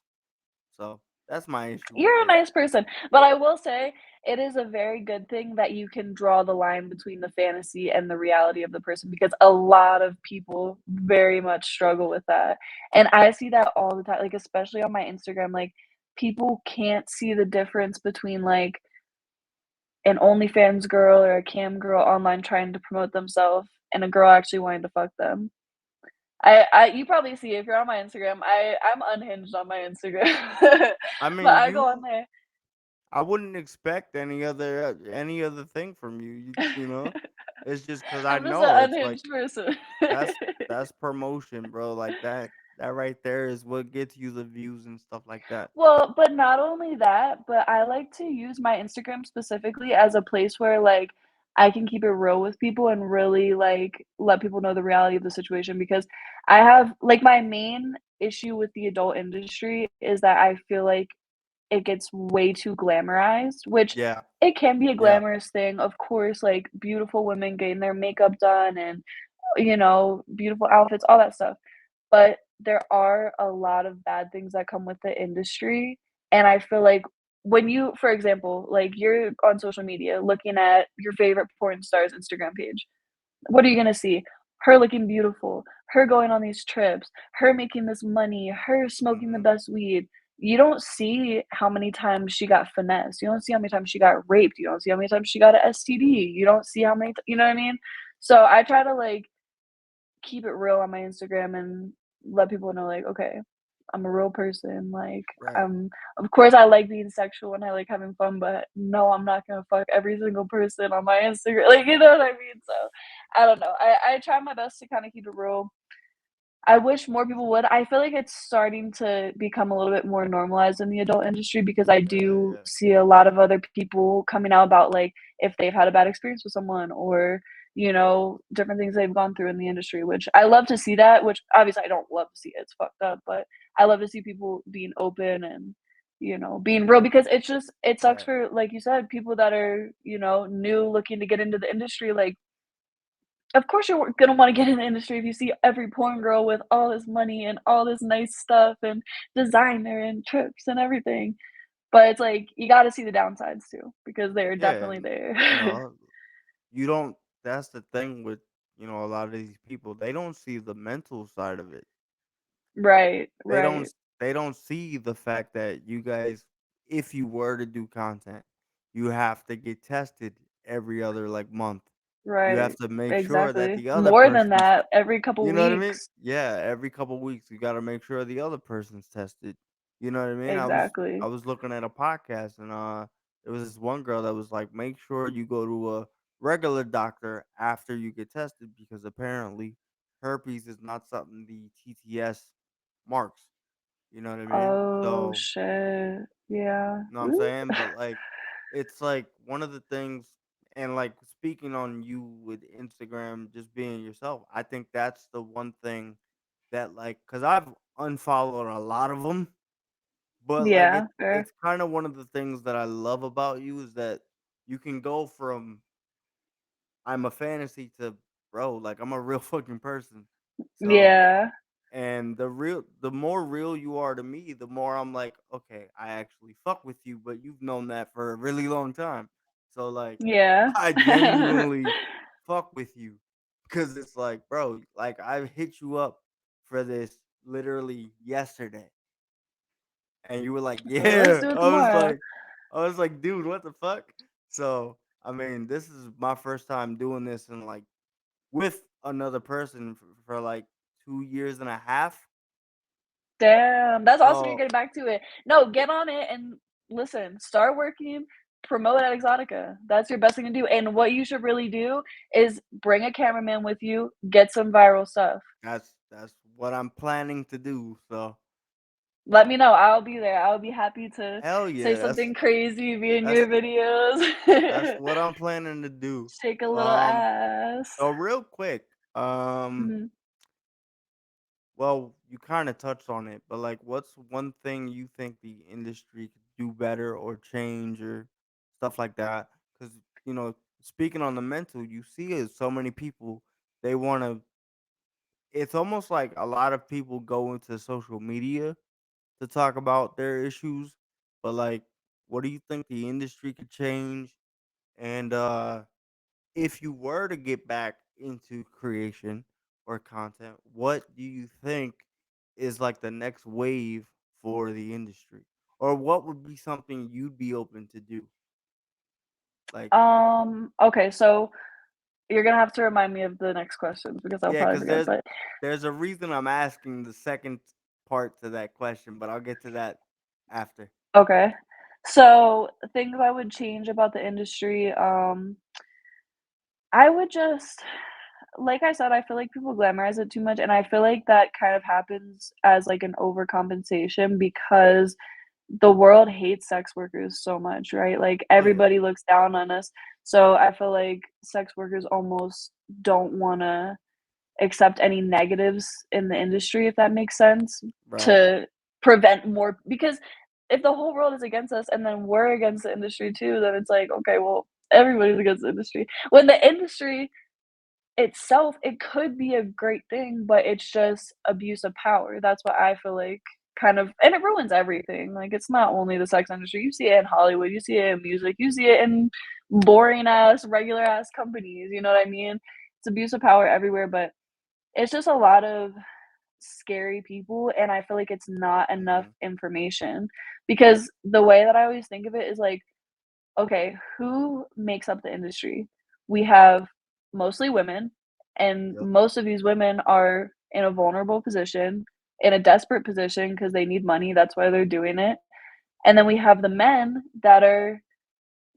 So that's my issue with You're a it. nice person, but I will say it is a very good thing that you can draw the line between the fantasy and the reality of the person because a lot of people very much struggle with that. And I see that all the time, like especially on my Instagram, like people can't see the difference between like an OnlyFans girl or a cam girl online trying to promote themselves and a girl actually wanting to fuck them. I you probably see if you're on my Instagram, I'm unhinged on my Instagram. I But mean, I go on there. I wouldn't expect any other thing from you. You know, it's just because I I'm just an know it's like unhinged person. that's that's promotion, bro. Like that right there is what gets you the views and stuff like that. Well, but not only that, but I like to use my Instagram specifically as a place where, like, I can keep it real with people and really, like, let people know the reality of the situation because I have like, my main issue with the adult industry is that I feel like it gets way too glamorized, which Yeah, it can be a yeah, glamorous thing, of course, like, beautiful women getting their makeup done and, beautiful outfits, all that stuff. But there are a lot of bad things that come with the industry, and I feel like when you for example, like, you're on social media looking at your favorite porn star's Instagram page. What are you gonna see? Her looking beautiful, her going on these trips, her making this money, her smoking the hmm best weed. You don't see how many times she got finessed. You don't see how many times she got raped. You don't see how many times she got a STD. You don't see how many you know what I mean? So I try to, like, keep it real on my Instagram and let people know, like, okay, I'm a real person. Like, right. of course, I like being sexual and I like having fun, but no, I'm not gonna fuck every single person on my Instagram. Like, you know what I mean? So, I don't know. I try my best to kind of keep it real. I wish more people would. I feel like it's starting to become a little bit more normalized in the adult industry because I Yeah, do yeah, see a lot of other people coming out about like if they've had a bad experience with someone or different things they've gone through in the industry, which I love to see that, which obviously I don't love to see it. It's fucked up, but I love to see people being open and being real because it sucks right. for like you said, people that are, new looking to get into the industry like of course you're gonna wanna get in the industry if you see every porn girl with all this money and all this nice stuff and designer and trips and everything, but it's like, you gotta see the downsides too, because they're Yeah, definitely and you there. know, you don't. That's the thing with a lot of these people. They don't see the mental side of it. Right, They don't right, they don't see the fact that you guys, if you were to do content, you have to get tested every other like month. You have right, to make sure that exactly. the other More than person's, that, every couple you know what I mean? weeks. Yeah, every couple weeks you got to make sure the other person's tested. You know what I mean? I Exactly. was looking at a podcast and there was this one girl that was like, make sure you go to a regular doctor after you get tested because apparently herpes is not something the TTS marks. You know what I mean? Oh, So, shit. Yeah. know what I'm Ooh. saying? But like, it's like one of the things, and like speaking on you with Instagram, just being yourself. I think that's the one thing that like, cause I've unfollowed a lot of them, but like Yeah, fair. it's kind of one of the things that I love about you is that you can go from I'm a fantasy to bro, like I'm a real fucking person. So Yeah, and the more real you are to me, the more I'm like, okay, I actually fuck with you, but you've known that for a really long time. So like yeah. I genuinely fuck with you. Cause it's like, bro, like I hit you up for this literally yesterday. And you were like, Let's yeah. do it tomorrow. I was like, dude, what the fuck? So I mean, this is my first time doing this and like with another person for like 2 years and a half. Damn, that's awesome you're So getting back to it. No, get on it and listen, start working, promote at Exotica. That's your best thing to do, and what you should really do is bring a cameraman with you, get some viral stuff. that's what I'm planning to do. So Let me know, I'll be there, I'll be happy to hell say yeah, something crazy, be in that's your that's videos. what I'm planning to do. Shake a little Um, ass. so real quick, Mhm. well, you kind of touched on it, but like, what's one thing you think the industry could do better or change or stuff like that? Because speaking on the mental, you see it. So many people they want to. It's almost like a lot of people go into social media to talk about their issues, but like, what do you think the industry could change? And if you were to get back into creation or content, what do you think is like the next wave for the industry? Or what would be something you'd be open to do? Like, Okay, so you're gonna have to remind me of the next questions because I'll yeah, probably because forget, but there's a reason I'm asking the second part to that question, but I'll get to that after. okay. So, things I would change about the industry, I would just like I said, I feel like people glamorize it too much, and I feel like that kind of happens as, like, an overcompensation because the world hates sex workers so much, right? Like, Oh yeah. everybody looks down on us, so I feel like sex workers almost don't wanna accept any negatives in the industry, if that makes sense, Right. to prevent more because if the whole world is against us and then we're against the industry too, then it's like, okay, well, everybody's against the industry. When the industry itself, it could be a great thing, but it's just abuse of power. That's what I feel like kind of and it ruins everything. Like it's not only the sex industry. You see it in Hollywood, you see it in music, you see it in boring ass, regular ass companies, you know what I mean? It's abuse of power everywhere, but it's just a lot of scary people, and I feel like it's not enough Hmm. information because the way that I always think of it is like, okay, who makes up the industry? We have mostly women, and Yep. most of these women are in a vulnerable position, in a desperate position because they need money, that's why they're doing it. And then we have the men that are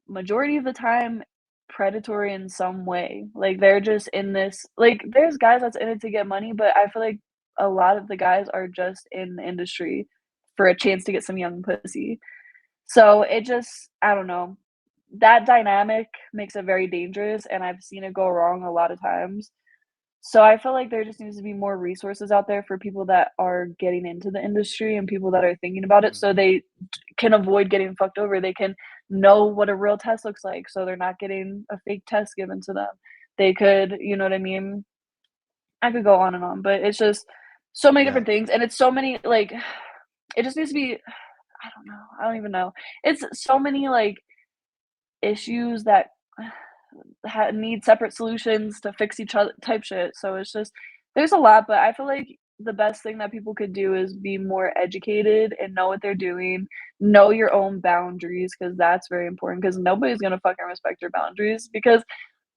majority of the time predatory in some way. Like they're just in this like there's guys that's in it to get money, but I feel like a lot of the guys are just in the industry for a chance to get some young pussy. So it just I don't know. That dynamic makes it very dangerous and I've seen it go wrong a lot of times. So I feel like there just needs to be more resources out there for people that are getting into the industry and people that are thinking about it so Hmm. they can avoid getting fucked over. They can know what a real test looks like so they're not getting a fake test given to them. They could, you know what I mean? I could go on and on, but it's just so many Yeah. different things and it's so many like it just needs to be I don't know. I don't even know. It's so many like issues that need separate solutions to fix each other type shit. So it's just there's a lot, but I feel like the best thing that people could do is be more educated and know what they're doing, know your own boundaries because that's very important because nobody's gonna fucking respect your boundaries because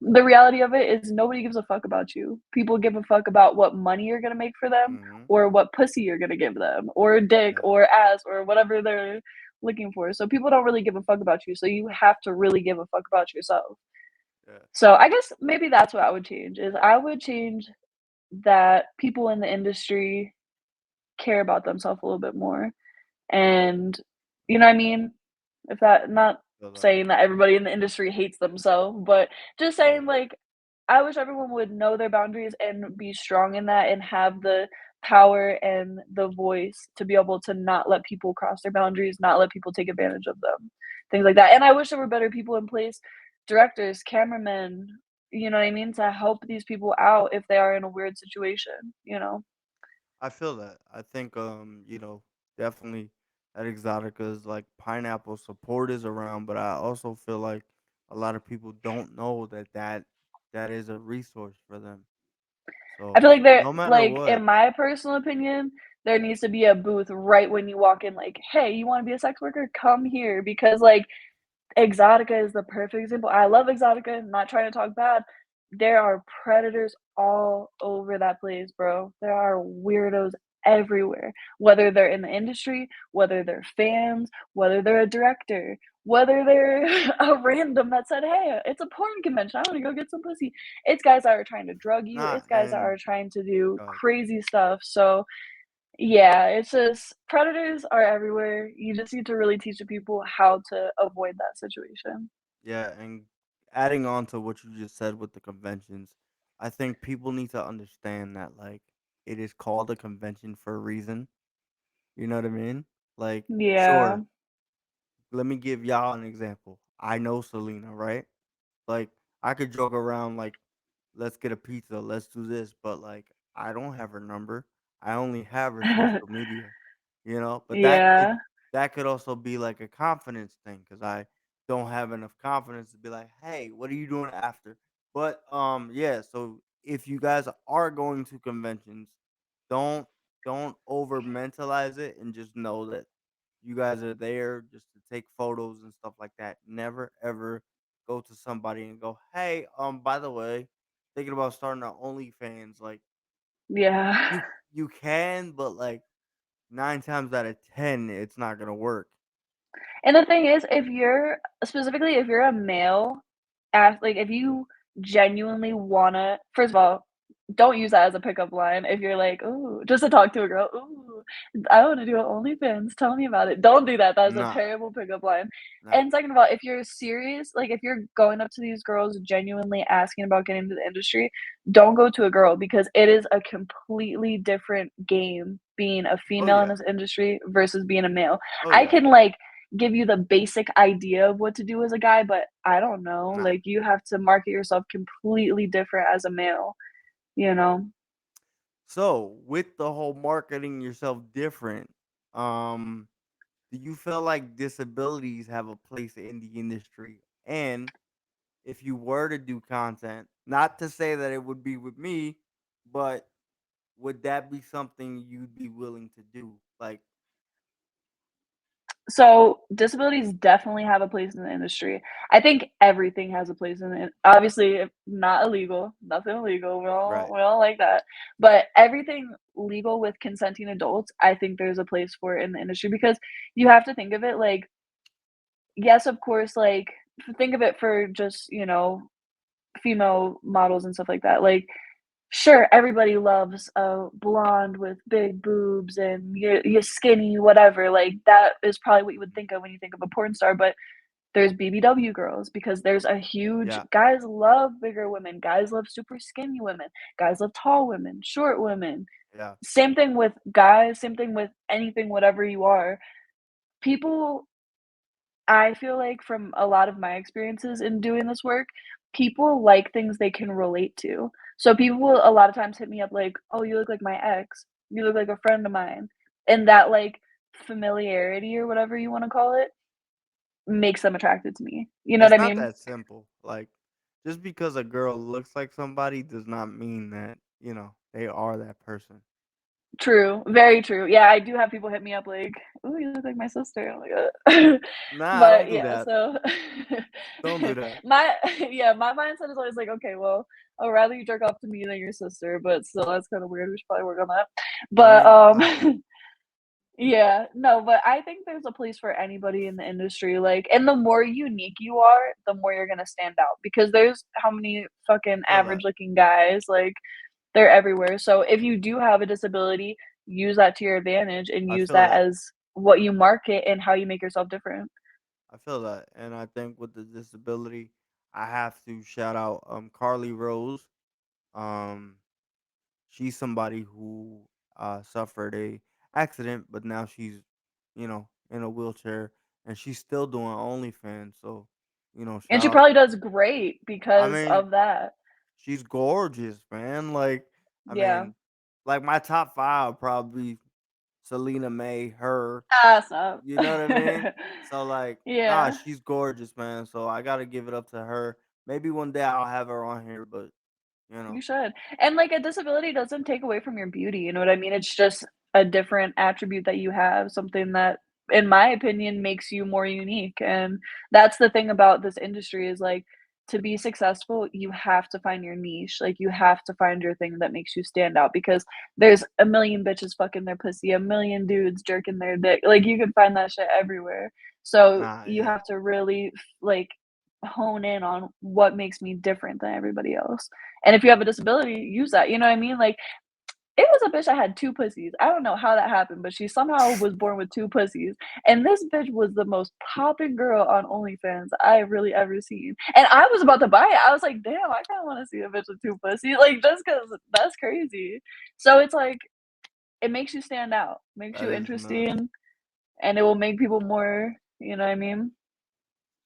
the reality of it is nobody gives a fuck about you. People give a fuck about what money you're gonna make for them Hmm. or what pussy you're gonna give them or dick Yeah. or ass or whatever they're looking for. So people don't really give a fuck about you. So you have to really give a fuck about yourself. Yeah. So I guess maybe that's what I would change is I would change that people in the industry care about themselves a little bit more. And you know what I mean? If that not Feel that. saying that everybody in the industry hates themselves, but just Right. saying like I wish everyone would know their boundaries and be strong in that and have the power and the voice to be able to not let people cross their boundaries, not let people take advantage of them. Things like that. And I wish there were better people in place, directors, cameramen, you know what I mean, to help these people out if they are in a weird situation, you know? I feel that. I think definitely at Exotica's like pineapple support is around, but I also feel like a lot of people don't know that is a resource for them. I So feel like there no matter like, what, in my personal opinion, there needs to be a booth right when you walk in, like, "Hey, you wanna be a sex worker? Come here," because, like, Exotica is the perfect example. I love Exotica, not trying to talk bad. There are predators all over that place, bro. There are weirdos everywhere, whether they're in the industry, whether they're fans, whether they're a director, whether they're a random that said, "Hey, it's a porn convention. I wanna go get some pussy." It's guys that are trying to drug you, Nah, it's guys that and are trying to do go ahead. crazy stuff, so yeah, it's just predators are everywhere. You just need to really teach the people how to avoid that situation. Yeah, and adding on to what you just said with the conventions, I think people need to understand that like it is called a convention for a reason. You know what I mean? Like, Yeah. sure, let me give y'all an example. I know Selena, right? Like, I could joke around like, let's get a pizza, let's do this, but like, I don't have her number. I only have her social media, you know. But Yeah. that could also be like a confidence thing because I don't have enough confidence to be like, hey, what are you doing after? But yeah. So if you guys are going to conventions, don't don't over mentalize it and just know that you guys are there just to take photos and stuff like that. Never ever go to somebody and go, "Hey, by the way, thinking about starting an OnlyFans." Like Yeah. you you can, but like 9 times out of 10, it's not gonna work. And the thing is, if you're specifically if you're a male, ask like, if you genuinely wanna first of all, don't use that as a pickup line if you're like, "Ooh," just to talk to a girl, "Ooh, I wanna do an OnlyFans, tell me about it." Don't do that, that's a Nah, terrible pickup line. nah. And second of all, if you're serious, like, if you're going up to these girls genuinely asking about getting into the industry, don't go to a girl because it is a completely different game being a Oh female in yeah, this industry versus being a male. oh I yeah. can, like, give you the basic idea of what to do as a guy, but I don't know, Nah. like, you have to market yourself completely different as a male, you know? So with the whole marketing yourself different, um, do you feel like disabilities have a place in the industry? And if you were to do content, not to say that it would be with me, but would that be something you'd be willing to do? Like, So, disabilities definitely have a place in the industry. I think everything has a place in it. Obviously, if not illegal, nothing illegal, right? we don't like that. But everything legal with consenting adults, I think there's a place for it in the industry because you have to think of it like, yes, of course, like, think of it for just, female models and stuff like that. Like, sure, everybody loves a blonde with big boobs and you're skinny, whatever. Like that is probably what you would think of when you think of a porn star. But there's BBW girls because there's a huge Yeah, guys love bigger women, guys love super skinny women, guys love tall women, short women. yeah. Same thing with guys, same thing with anything, whatever you are. People I feel like from a lot of my experiences in doing this work, people like things they can relate to. So people will a lot of times hit me up like, "Oh, you look like my ex. You look like a friend of mine." And that, like, familiarity or whatever you wanna call it, makes them attracted to me. You know what It's I not mean? that simple. Like, just because a girl looks like somebody does not mean that they are that person. True, very true. Yeah, I do have people hit me up like, "Ooh, you look like my sister." I'm like, Nah, don't But do yeah, that. so Don't do that. my yeah, my mindset is always like, "Okay, well, I'd rather you jerk off to me than your sister," but still, that's kinda weird, we should probably work on that. I But, mean, go ahead. yeah, no, but I think there's a place for anybody in the industry, like and the more unique you are, the more you're gonna stand out because there's how many I fucking feel that. average looking guys, like they're everywhere. So if you do have a disability, use that to your advantage and I use feel that that. as what you market and how you make yourself different. I feel that. And I think with the disability, I have to shout out Carly Rose. Um she's somebody who suffered a accident, but now she's, in a wheelchair and she's still doing OnlyFans. So, And shout she out. probably does great I because mean, of that. she's gorgeous, man. Like, I Yeah. mean, like my top five probably Selena May, her. Ah, stop. You know what I mean? So like, nah, Yeah. she's gorgeous, man. So I gotta give it up to her. Maybe one day I'll have her on here, but you know, You should. And, like, a disability doesn't take away from your beauty, you know what I mean? It's just a different attribute that you have, something that, in my opinion, makes you more unique, and that's the thing about this industry is, like, to be successful, you have to find your niche. Like, you have to find your thing that makes you stand out because there's a million bitches fucking their pussy, a million dudes jerking their dick. Like, you can find that shit everywhere. So Nah, you yeah, have to really like hone in on what makes me different than everybody else. And if you have a disability, use that. You know what I mean? Like, it was a bitch that had 2 pussies. I don't know how that happened, but she somehow was born with 2 pussies, and this bitch was the most popping girl on OnlyFans I have really ever seen, and I was about to buy it. I was like, "Damn, I kinda wanna see a bitch with 2 pussies," like, just 'cause that's crazy. So it's like, it makes you stand out, makes that you is nuts. interesting, and it will make people more, you know what I mean?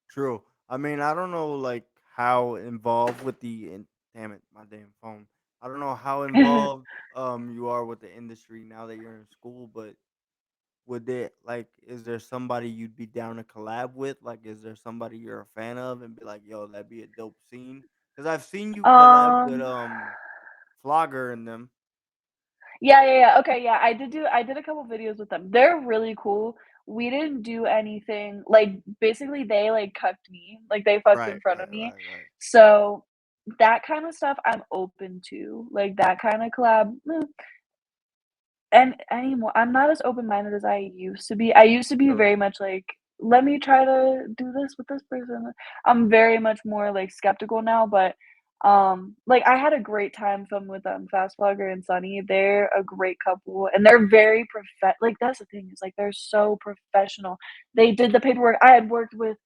True. I mean, I don't know like how involved with damn it, my damn phone. I don't know how involved you are with the industry now that you're in school, but would it like is there somebody you'd be down to collab with? Like is there somebody you're a fan of and be like, "Yo, that'd be a dope scene?" Cuz I've seen you collab with Um Flogger and them. Yeah, yeah, yeah. Okay, yeah, I did a couple videos with them. They're really cool. We didn't do anything like, basically, they, like, cucked me, like, they fucked in Right, front right, of me. right, right. So, that kinda stuff I'm open to, like, that kinda collab, and anymore I'm not as open-minded as I used to be. I used to be True. very much like, "Let me try to do this with this person." I'm very much more, like, skeptical now, but, like, I had a great time filming with, Fast Flogger and Sunny. They're a great couple, and they're very like, that's the thing, is, like, they're so professional. They did the paperwork. I had worked with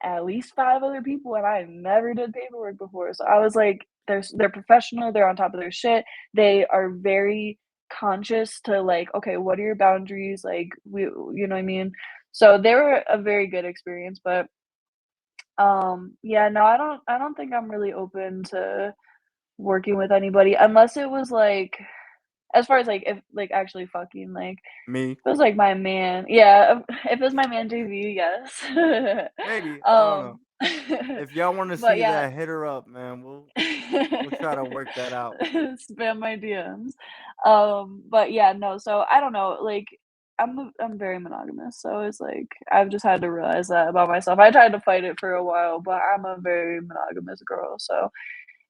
at least 5 other people, and I never did paperwork before, so I was like, they're professional, they're on top of their shit, they are very conscious to, like, "Okay, what are your boundaries?" Like, we you know what I mean? So, they were a very good experience, but, yeah, no, I don't think I'm really open to working with anybody unless it was, like as far as, like, if like, actually fucking, like, Me, if it was, like, my man yeah, if it was my man JV, yes. maybe. I don't know. Um, If y'all want to but see yeah. that, hit her up, man. We'll try to work that out. Spam my DMs. But yeah, no, so I don't know, like, I'm very monogamous, so it's like, I've just had to realize that about myself. I tried to fight it for a while, but I'm a very monogamous girl, so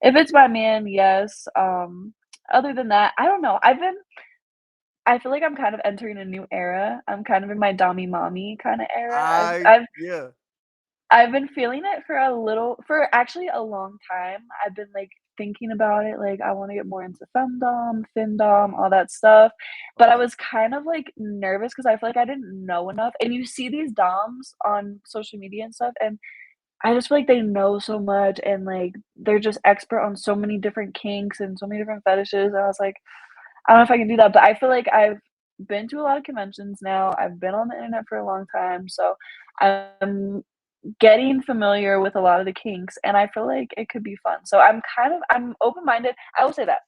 if it's my man, yes, other than that, I don't know, I feel like I'm kind of entering a new era. I'm kind of in my dommy mommy kinda era. Yeah. I've been feeling it for actually a long time. I've been, like, thinking about it, like, I wanna get more into femdom, findom, all that stuff, but I Okay. was kind of, like, nervous because I feel like I didn't know enough, and you see these doms on social media and stuff, and I just feel like they know so much, and, like, they're just expert on so many different kinks and so many different fetishes, and I was like, "I don't know if I can do that," but I feel like I've been to a lot of conventions now, I've been on the internet for a long time, so I'm getting familiar with a lot of the kinks, and I feel like it could be fun. So I'm open-minded. I will say that.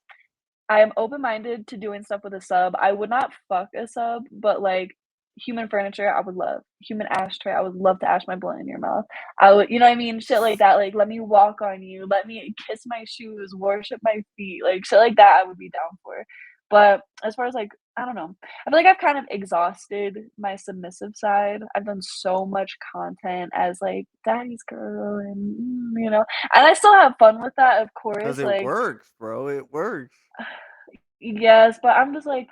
I am open-minded to doing stuff with a sub. I would not fuck a sub, but, like, human furniture, I would love. Human ashtray, I would love to ash my blunt in your mouth. I would you know what I mean? Shit like that, like, "Let me walk on you, let me kiss my shoes, worship my feet," like, shit like that, I would be down for. But as far as, like, I don't know. I feel like I've kind of exhausted my submissive side. I've done so much content as, like, daddy's girl and, and I still have fun with that, of Cause course, it like works, bro. It works. yes, but I'm just like,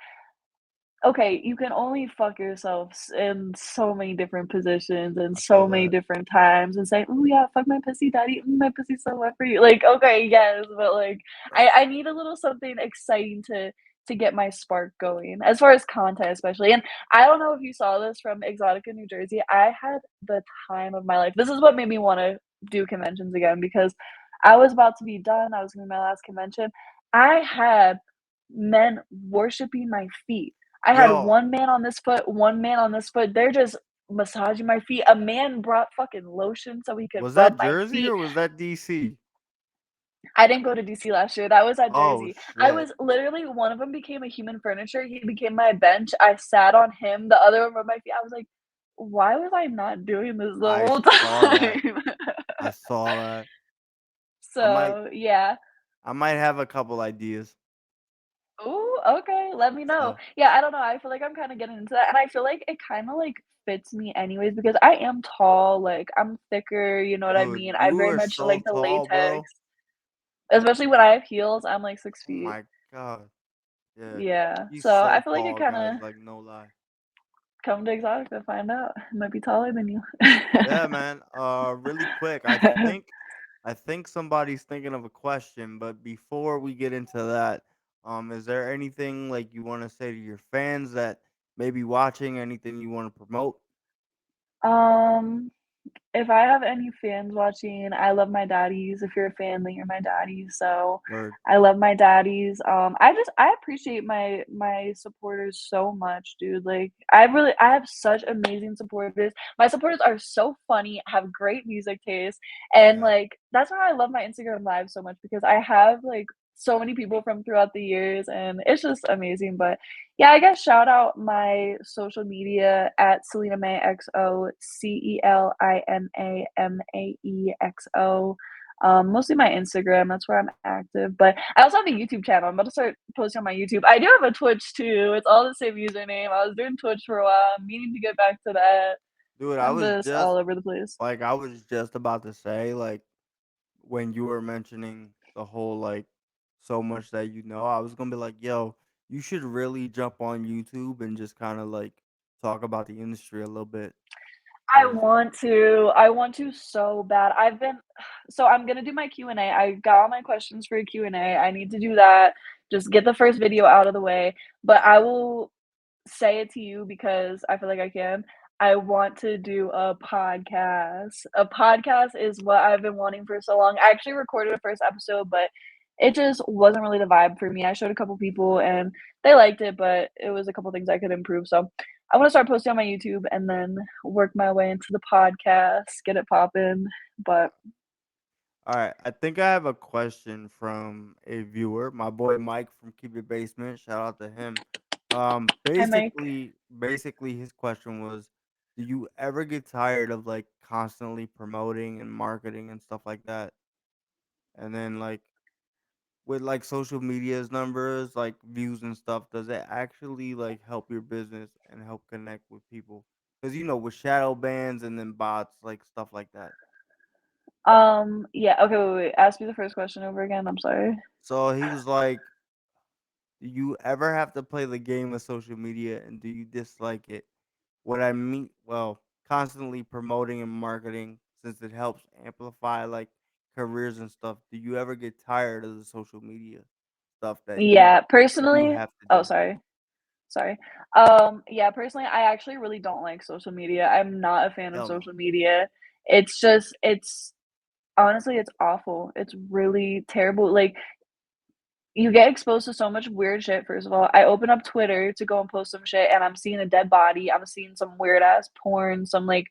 okay, you can only fuck yourself in so many different positions and I feel so many that. different times and say, "Oh yeah, fuck my pussy, daddy. My pussy's so wet for you." Like, okay, yes, but like, Right. I need a little something exciting to get my spark going as far as content, especially. And I don't know if you saw this from Exotica, New Jersey. I had the time of my life. This is what made me want to do conventions again because I was about to be done. I was gonna be my last convention. I had men worshiping my feet. I had Yo, one man on this foot, one man on this foot. They're just massaging my feet. A man brought fucking lotion so he could was rub that my Jersey feet. or was that DC? I didn't go to DC last year. That was at Oh Jersey. I shit. was literally one of them became a human furniture. He became my bench. I sat on him. The other one rubbed my feet. I was like, why was I not doing this the I whole saw that. time? I saw that. I might So yeah. I might have a couple ideas. Ooh, okay, let me know. So, Yeah, I don't know, I feel like I'm kinda getting into that, and I feel like it kinda, like, fits me anyways because I am tall, like, I'm thicker, you know what I dude, mean? I you very are much so like the tall, bro. latex, especially when I have heels, I'm, like, 6 Oh feet. my god. Yeah. Yeah, He's so I so feel like it tall, guys, kinda like, no lie. come to Exotic to find out. I might be taller than you. Yeah, man. Really quick, I think somebody's thinking of a question, but before we get into that, is there anything like you want to say to your fans that may be watching? Anything you want to promote? Um If I have any fans watching, I love my daddies. If you're a fan, then you're my daddies. So Word. I love my daddies. I appreciate my supporters so much, dude. Like I have such amazing supporters. My supporters are so funny, have great music taste, and Yeah. like that's why I love my Instagram live so much because I have like so many people from throughout the years and it's just amazing. But yeah, I guess shout out my social media at Celina May XO, CelinamaEXO. Mostly my Instagram, that's where I'm active. But I also have a YouTube channel. I'm about to start posting on my YouTube. I do have a Twitch too. It's all the same username. I was doing Twitch for a while. I'm meaning to get back to that. Dude, I'm just all over the place. I was just about to say, like, when you were mentioning the whole like so much that you know, I was gonna be like, yo, you should really jump on YouTube and just kind of like talk about the industry a little bit. I Cause want to. I want to so bad. So I'm gonna do my Q&A. I got all my questions for a Q&A. I need to do that. Just get the first video out of the way. But I will say it to you because I feel like I can. I want to do a podcast. A podcast is what I've been wanting for so long. I actually recorded a first episode, but it just wasn't really the vibe for me. I showed a couple people and they liked it, but it was a couple things I could improve. So I want to start posting on my YouTube and then work my way into the podcast, get it popping. But all right, I think I have a question from a viewer, my boy Mike from Keep It Basement. Shout out to him. hi, Mike. Basically, his question was, do you ever get tired of like constantly promoting and marketing and stuff like that? And then like with like social media's numbers, like views and stuff, does it actually like help your business and help connect with people? Because you know, with shadow bans and then bots, like stuff like that. Yeah, okay, wait. Ask me the first question over again. I'm sorry. So he was like, do you ever have to play the game of social media and do you dislike it? What I mean, well, constantly promoting and marketing since it helps amplify like careers and stuff. Do you ever get tired of the social media stuff that Yeah, you personally have to oh, do? sorry. Sorry. Yeah, personally, I actually really don't like social media. I'm not a fan of Hell no. social media. It's honestly, it's awful. It's really terrible. Like, you get exposed to so much weird shit, first of all. I open up Twitter to go and post some shit, and I'm seeing a dead body. I'm seeing some weird ass porn, some like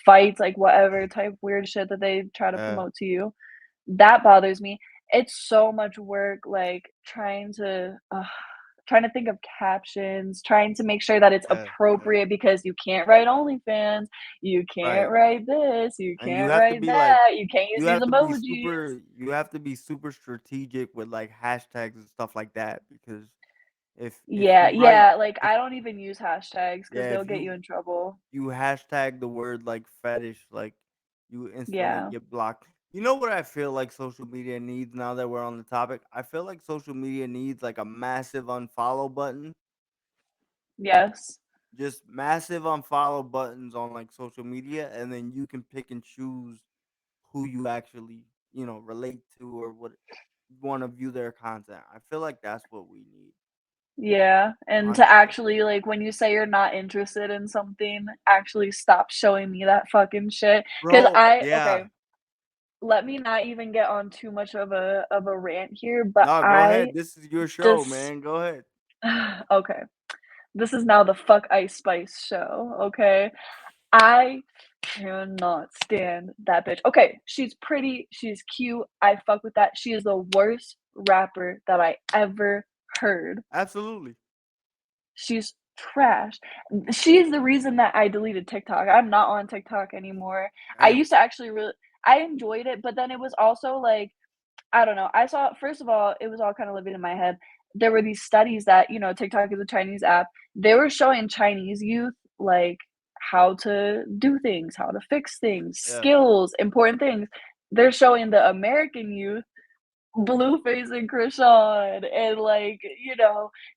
fights, like whatever type weird shit that they try to Yeah, promote to you. That bothers me. It's so much work, like, trying to think of captions, trying to make sure that it's yeah. appropriate because you can't write OnlyFans, you can't Right. write this, you And you can't have to write be like that, you can't use these emojis. you have to be super strategic with like hashtags and stuff like that because if Yeah, you write yeah, like, if I don't even use hashtags because 'cause yeah, they'll if get you in trouble. you hashtag the word like fetish, like you instantly Yeah. get blocked. You know what I feel like social media needs now that we're on the topic? I feel like social media needs like a massive unfollow button. Yes. Just massive unfollow buttons on like social media and then you can pick and choose who you actually, you know, relate to or what want to view their content. I feel like that's what we need, Yeah, and to honestly. actually, like, when you say you're not interested in something, actually stop showing me that fucking shit. Because Bro, okay, yeah. let me not even get on too much of a rant here, but No, go I ahead. This is your show, just man. Go ahead. okay, this is now the fuck Ice Spice show, okay? I cannot stand that bitch. Okay, she's pretty, she's cute, I fuck with that. She is the worst rapper that I ever heard. Absolutely. She's trash. She's the reason that I deleted TikTok. I'm not on TikTok anymore. I Damn. used to actually really I enjoyed it, but then it was also like I don't know. I saw first of all, it was all kind of living in my head. there were these studies that, TikTok is a Chinese app. They were showing Chinese youth, like, how to do things, how to fix things, Yeah, skills, important things. They're showing the American youth Blueface and Krishan and, like,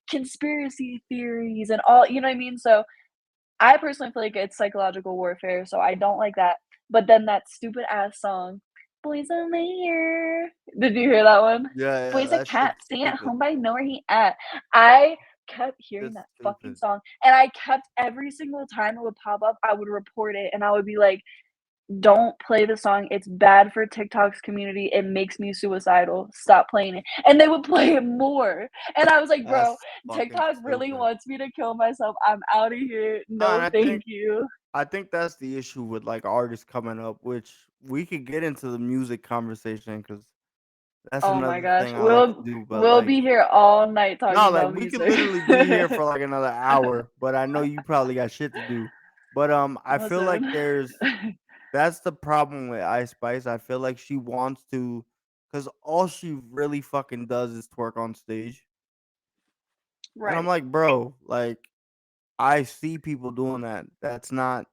conspiracy theories and all, you know what I mean? So, I personally feel like it's psychological warfare, so I don't like that. But then that stupid ass song, "Boys on the Air." Did you hear that one? yeah, yeah. "Boys a That cat, shit's staying at stupid. home, but I know where he at." I kept hearing It's that fucking stupid. song, and I kept every single time it would pop up, I would report it, and I would be like, "Don't play the song, it's bad for TikTok's community, it makes me suicidal, stop playing it." And they would play it more, and I was like, "Bro, That's fucking TikTok really stupid. wants me to kill myself, I'm outta here, No, and no thank you." I think that's the issue with like artists coming up, which we could get into the music conversation because that's Oh my another gosh, thing I like to we'll do. But we'll like, be here all night talking no, like about we could music. literally be here for like another hour. But I know you probably got shit to do. But I feel like Listen. that's the problem with Ice Spice. I feel like she wants to, because all she really fucking does is twerk on stage, and I'm Right. like, bro, like I see people doing that. That's not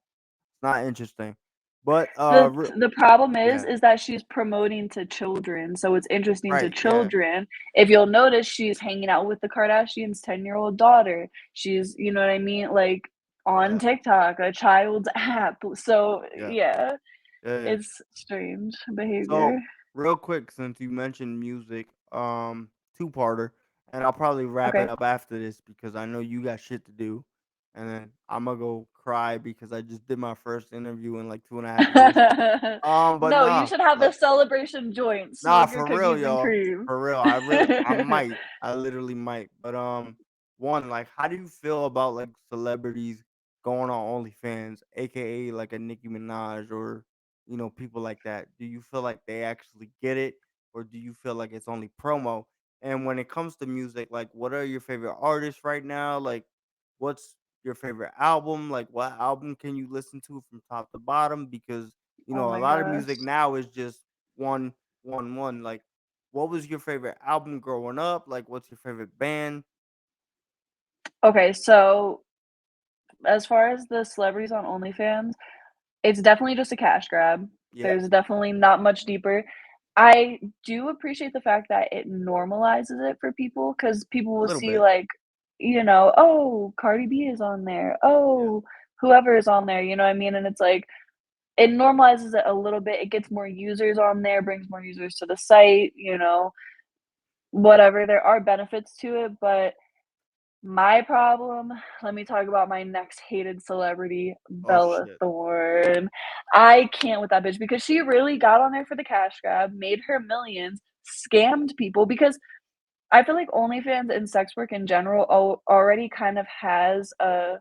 interesting. But The problem is yeah, is that she's promoting to children, so it's interesting to right, yeah, children. If you'll notice, she's hanging out with the Kardashians' 10-year-old daughter. She's, you know what I mean, like, on yeah, TikTok, a child's app. So, yeah, yeah, yeah. it's strange behavior. So real quick, since you mentioned music, two-parter, and I'll probably wrap it Okay. up after this because I know you got shit to do, and then I'm gonna go cry because I just did my first interview in like 2.5 years. But No, you nah, should have the like celebration joint, nah, smoke your for real, cookies and y'all. cream. For real, I might, I literally might. But one, like, how do you feel about like celebrities going on OnlyFans, aka like a Nicki Minaj or people like that? Do you feel like they actually get it, or do you feel like it's only promo? And when it comes to music, like, what are your favorite artists right now? Like, what's your favorite album? Like, what album can you listen to from top to bottom? Because Oh a my lot of gosh. music now is just one one. Like, what was your favorite album growing up? Like, what's your favorite band? Okay, so as far as the celebrities on OnlyFans, it's definitely just a cash grab. Yeah, There's definitely not much deeper. I do appreciate the fact that it normalizes it for people because people a will little see, bit. like, "Oh, Cardi B is on there. Yeah, Oh, whoever is on there," you know what I mean? And it's like, it normalizes it a little bit. It gets more users on there, brings more users to the site, whatever. There are benefits to it, but my problem, let me talk about my next hated celebrity, oh Bella shit. Thorne. I can't with that bitch because she really got on there for the cash grab, made her millions, scammed people because I feel like OnlyFans and sex work in general already kind of has a,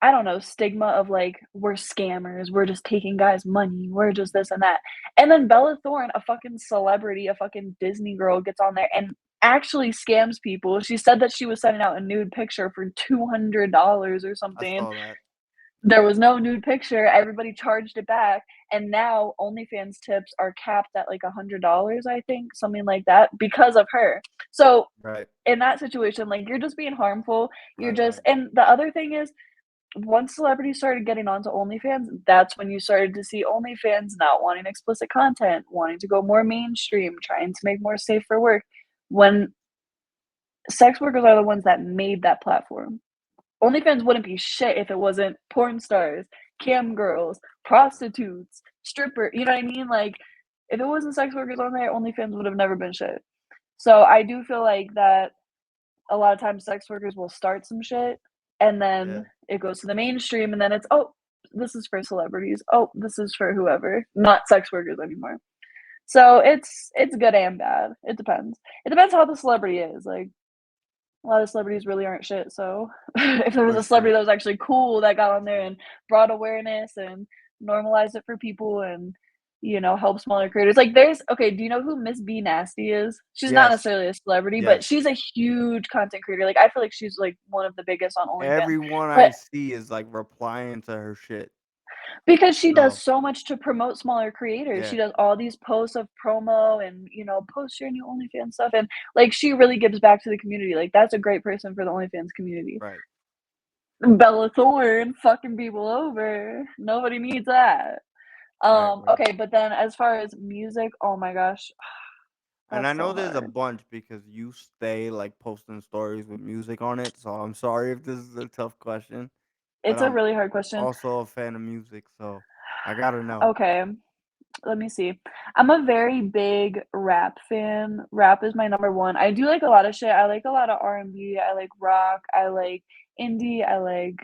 I don't know, stigma of like, we're scammers, we're just taking guys' money, we're just this and that. And then Bella Thorne, a fucking celebrity, a fucking Disney girl, gets on there and actually scams people. She said that she was sending out a nude picture for $200 or I something. saw that. There was no nude picture, everybody charged it back, and now OnlyFans tips are capped at like $100, I think, something like that, because of her. So Right, in that situation, like, you're just being harmful. You're right, just, right. and the other thing is, once celebrities started getting onto OnlyFans, that's when you started to see OnlyFans not wanting explicit content, wanting to go more mainstream, trying to make more safe for work. When sex workers are the ones that made that platform. OnlyFans wouldn't be shit if it wasn't porn stars, cam girls, prostitutes, stripper. You know what I mean? Like, if it wasn't sex workers on there, OnlyFans would have never been shit. So I do feel like that a lot of times sex workers will start some shit and then Yeah, it goes to the mainstream and then it's, oh, this is for celebrities. Oh, this is for whoever, not sex workers anymore. So it's good and bad. It depends. It depends how the celebrity is. Like, a lot of celebrities really aren't shit. So if there was for a celebrity sure, that was actually cool that got for on there sure. and brought awareness and normalized it for people and help smaller creators. Like, there's, okay, do you know who Miss B Nasty is? She's not Yes, necessarily a celebrity, but yes. she's a huge content creator. Like, I feel like she's like one of the biggest on OnlyFans. Everyone I But see is like replying to her shit. Because she does So so much to promote smaller creators. She yeah, does all these posts of promo and, post your new OnlyFans stuff, and, like, she really gives back to the community, like, that's a great person for the OnlyFans community. right, Bella Thorne fucking people over. Nobody needs that. right. Okay, but then as far as music, oh my gosh, And I that's know so there's a hard. bunch because you stay like posting stories with music on it. So I'm sorry if this is a tough question, but It's a I'm really hard question. also a fan of music, so I gotta know. Okay, let me see. I'm a very big rap fan. Rap is my number 1. I do like a lot of shit. I like a lot of R&B, I like rock, I like indie, I like,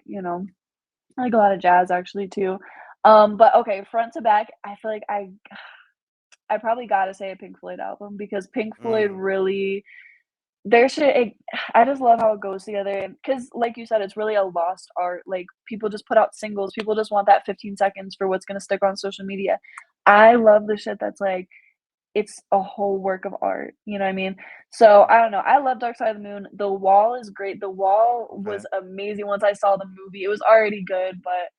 I like a lot of jazz actually too. But okay, front to back, I feel like I probably gotta say a Pink Floyd album because Pink Floyd Mm, really their shit, I just love how it goes together, and because, like you said, it's really a lost art, like, people just put out singles, people just want that 15 seconds for what's gonna stick on social media. I love the shit that's, like, it's a whole work of art, you know what I mean? So, I mm, don't know, I love Dark Side of the Moon, The Wall is great, The Wall okay. was amazing once I saw the movie, it was already good, but,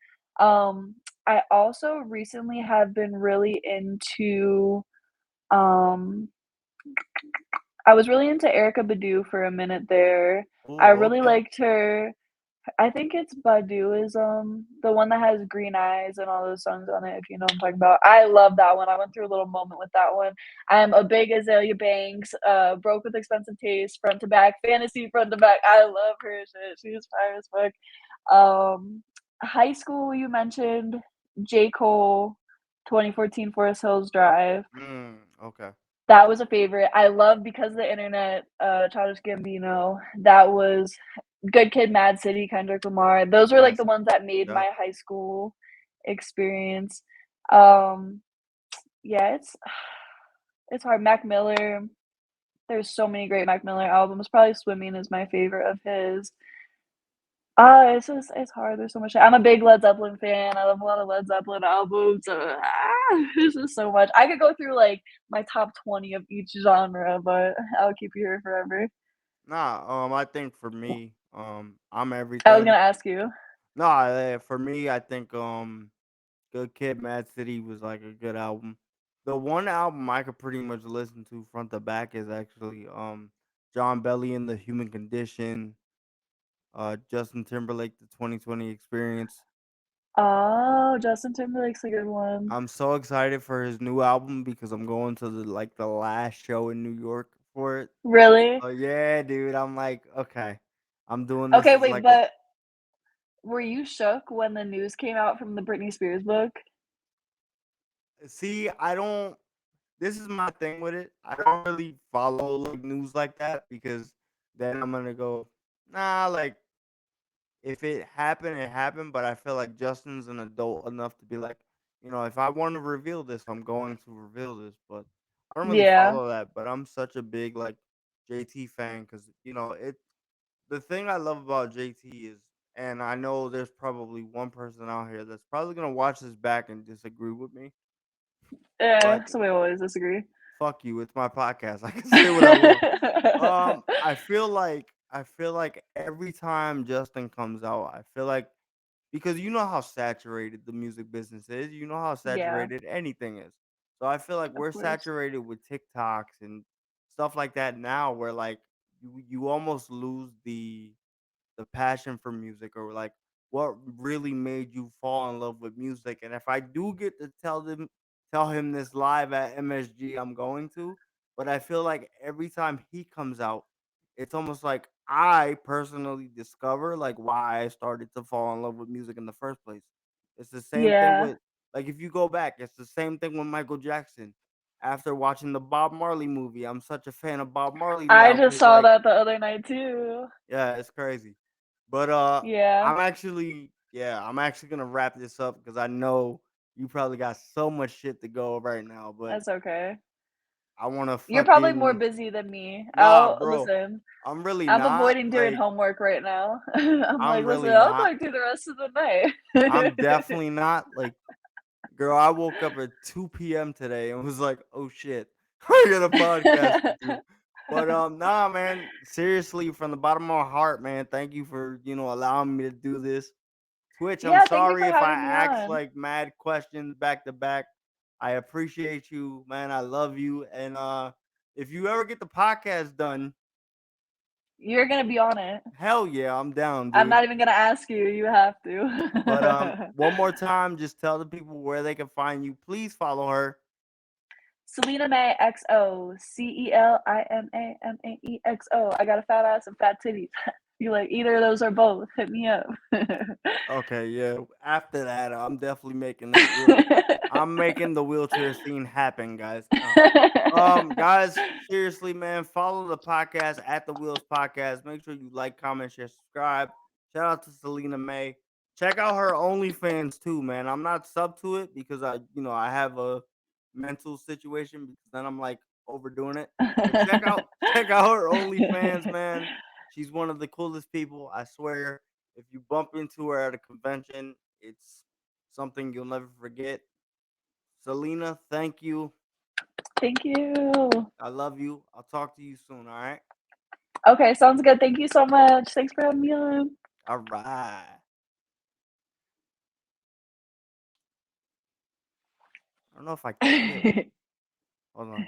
I also recently have been really into, um I was really into Erykah Badu for a minute there. I Oh, really okay. liked her. I think it's Baduizm, the one that has green eyes and all those songs on it, if you know what I'm talking about. I love that one. I went through a little moment with that one. I'm a big Azalea Banks, broke with expensive taste, front to back, fantasy front to back. I love her shit. She's fire as fuck. Um, High school, you mentioned J. Cole, 2014 Forest Hills Drive. Okay. That was a favorite. I love Because of the Internet, Childish Gambino. That was Good Kid, Mad City, Kendrick Lamar. Those were, like, Yes. the ones that made Yep. my high school experience. Um, yeah, it's hard. Mac Miller, there's so many great Mac Miller albums. Probably Swimming is my favorite of his. It's hard. There's so much. I'm a big Led Zeppelin fan. I love a lot of Led Zeppelin albums. There's just so much. I could go through like my top 20 of each genre, but I'll keep you here forever. Nah, I think for me, I'm I was gonna everything. ask you. Nah, for me, I think Good Kid, Mad City was like a good album. The one album I could pretty much listen to front to back is actually John Bellion, The Human Condition, Justin Timberlake, The 2020 Experience. Oh, Justin Timberlake's a good one. I'm so excited for his new album because I'm going to the last show in New York for it. Really? Oh yeah, dude. I'm like, okay. I'm doing this Okay, as wait, like a but were you shook when the news came out from the Britney Spears book? see, I don't this is my thing with it. I don't really follow like news like that because then I'm gonna go, nah, like if it happened, it happened. But I feel like Justin's an adult enough to be like, if I want to reveal this, I'm going to reveal this. But I don't really Yeah, follow that. But I'm such a big like JT fan because it. The thing I love about JT is, and I know there's probably one person out here that's probably gonna watch this back and disagree with me, but so we always disagree. fuck you. It's my podcast. I can say what I want. I feel like every time Justin comes out, I feel like because you know how saturated the music business is, you know how Yeah, saturated anything is. So I feel like of we're course. saturated with TikToks and stuff like that now, where like you almost lose the passion for music or like what really made you fall in love with music. And if I do get to tell him this live at MSG, I'm going to. But I feel like every time he comes out, it's almost like I personally discover like why I started to fall in love with music in the first place. It's the same thing Yeah. with like if you go back, it's the same thing with Michael Jackson. After watching the Bob Marley movie, I'm such a fan of Bob Marley I now just because saw like that the other night too. yeah, it's crazy. But Yeah, I'm actually gonna wrap this up because I know you probably got so much shit to go right now. But that's okay. I want to You're probably more fucking busy than me. nah, I'll bro. listen. I'm really I'm not avoiding doing like homework right now. I'm I'm like, listen, really I'll not. talk to you the rest of the night. I'm definitely not like girl. I woke up at 2 p.m. today and was like, oh shit, I got a podcast to do. But nah, man. Seriously, from the bottom of my heart, man. Thank you for allowing me to do this. Twitch, I'm Yeah, thank you sorry for if I having me asked on. like mad questions back to back. I appreciate you, man. I love you. And if you ever get the podcast done, You're gonna be on it. hell yeah, I'm down, I'm dude. not even gonna ask you, you have But to. one more time, just tell the people where they can find you. Please follow her. Celina May XO, CELINAMAEXO. I got a fat ass and fat titties. You like either of those or both? Hit me up. Okay, yeah. After that, I'm definitely making this I'm making the wheelchair scene happen, guys. No. Guys, seriously, man, follow the podcast at the Wheels Podcast. Make sure you like, comment, share, subscribe. Shout out to Celina May. Check out her OnlyFans too, man. I'm not sub to it because I have a mental situation because then I'm like overdoing it. But check out her OnlyFans, man. She's one of the coolest people, I swear. If you bump into her at a convention, it's something you'll never forget. Celina, thank you. Thank you. I love you. I'll talk to you soon, all right? Okay, sounds good. Thank you so much. Thanks for having me on. All right. I don't know if I killed. Hold on.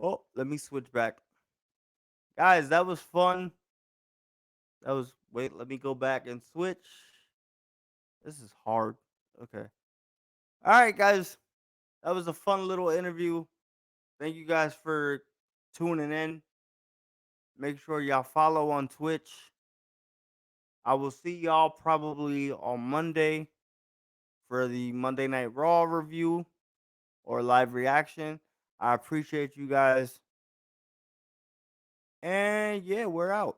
Oh, let me switch back. Guys, that was fun. Wait, let me go back and switch. This is hard. Okay. All right, guys. That was a fun little interview. Thank you guys for tuning in. Make sure y'all follow on Twitch. I will see y'all probably on Monday for the Monday Night Raw review or live reaction. I appreciate you guys. And yeah, we're out.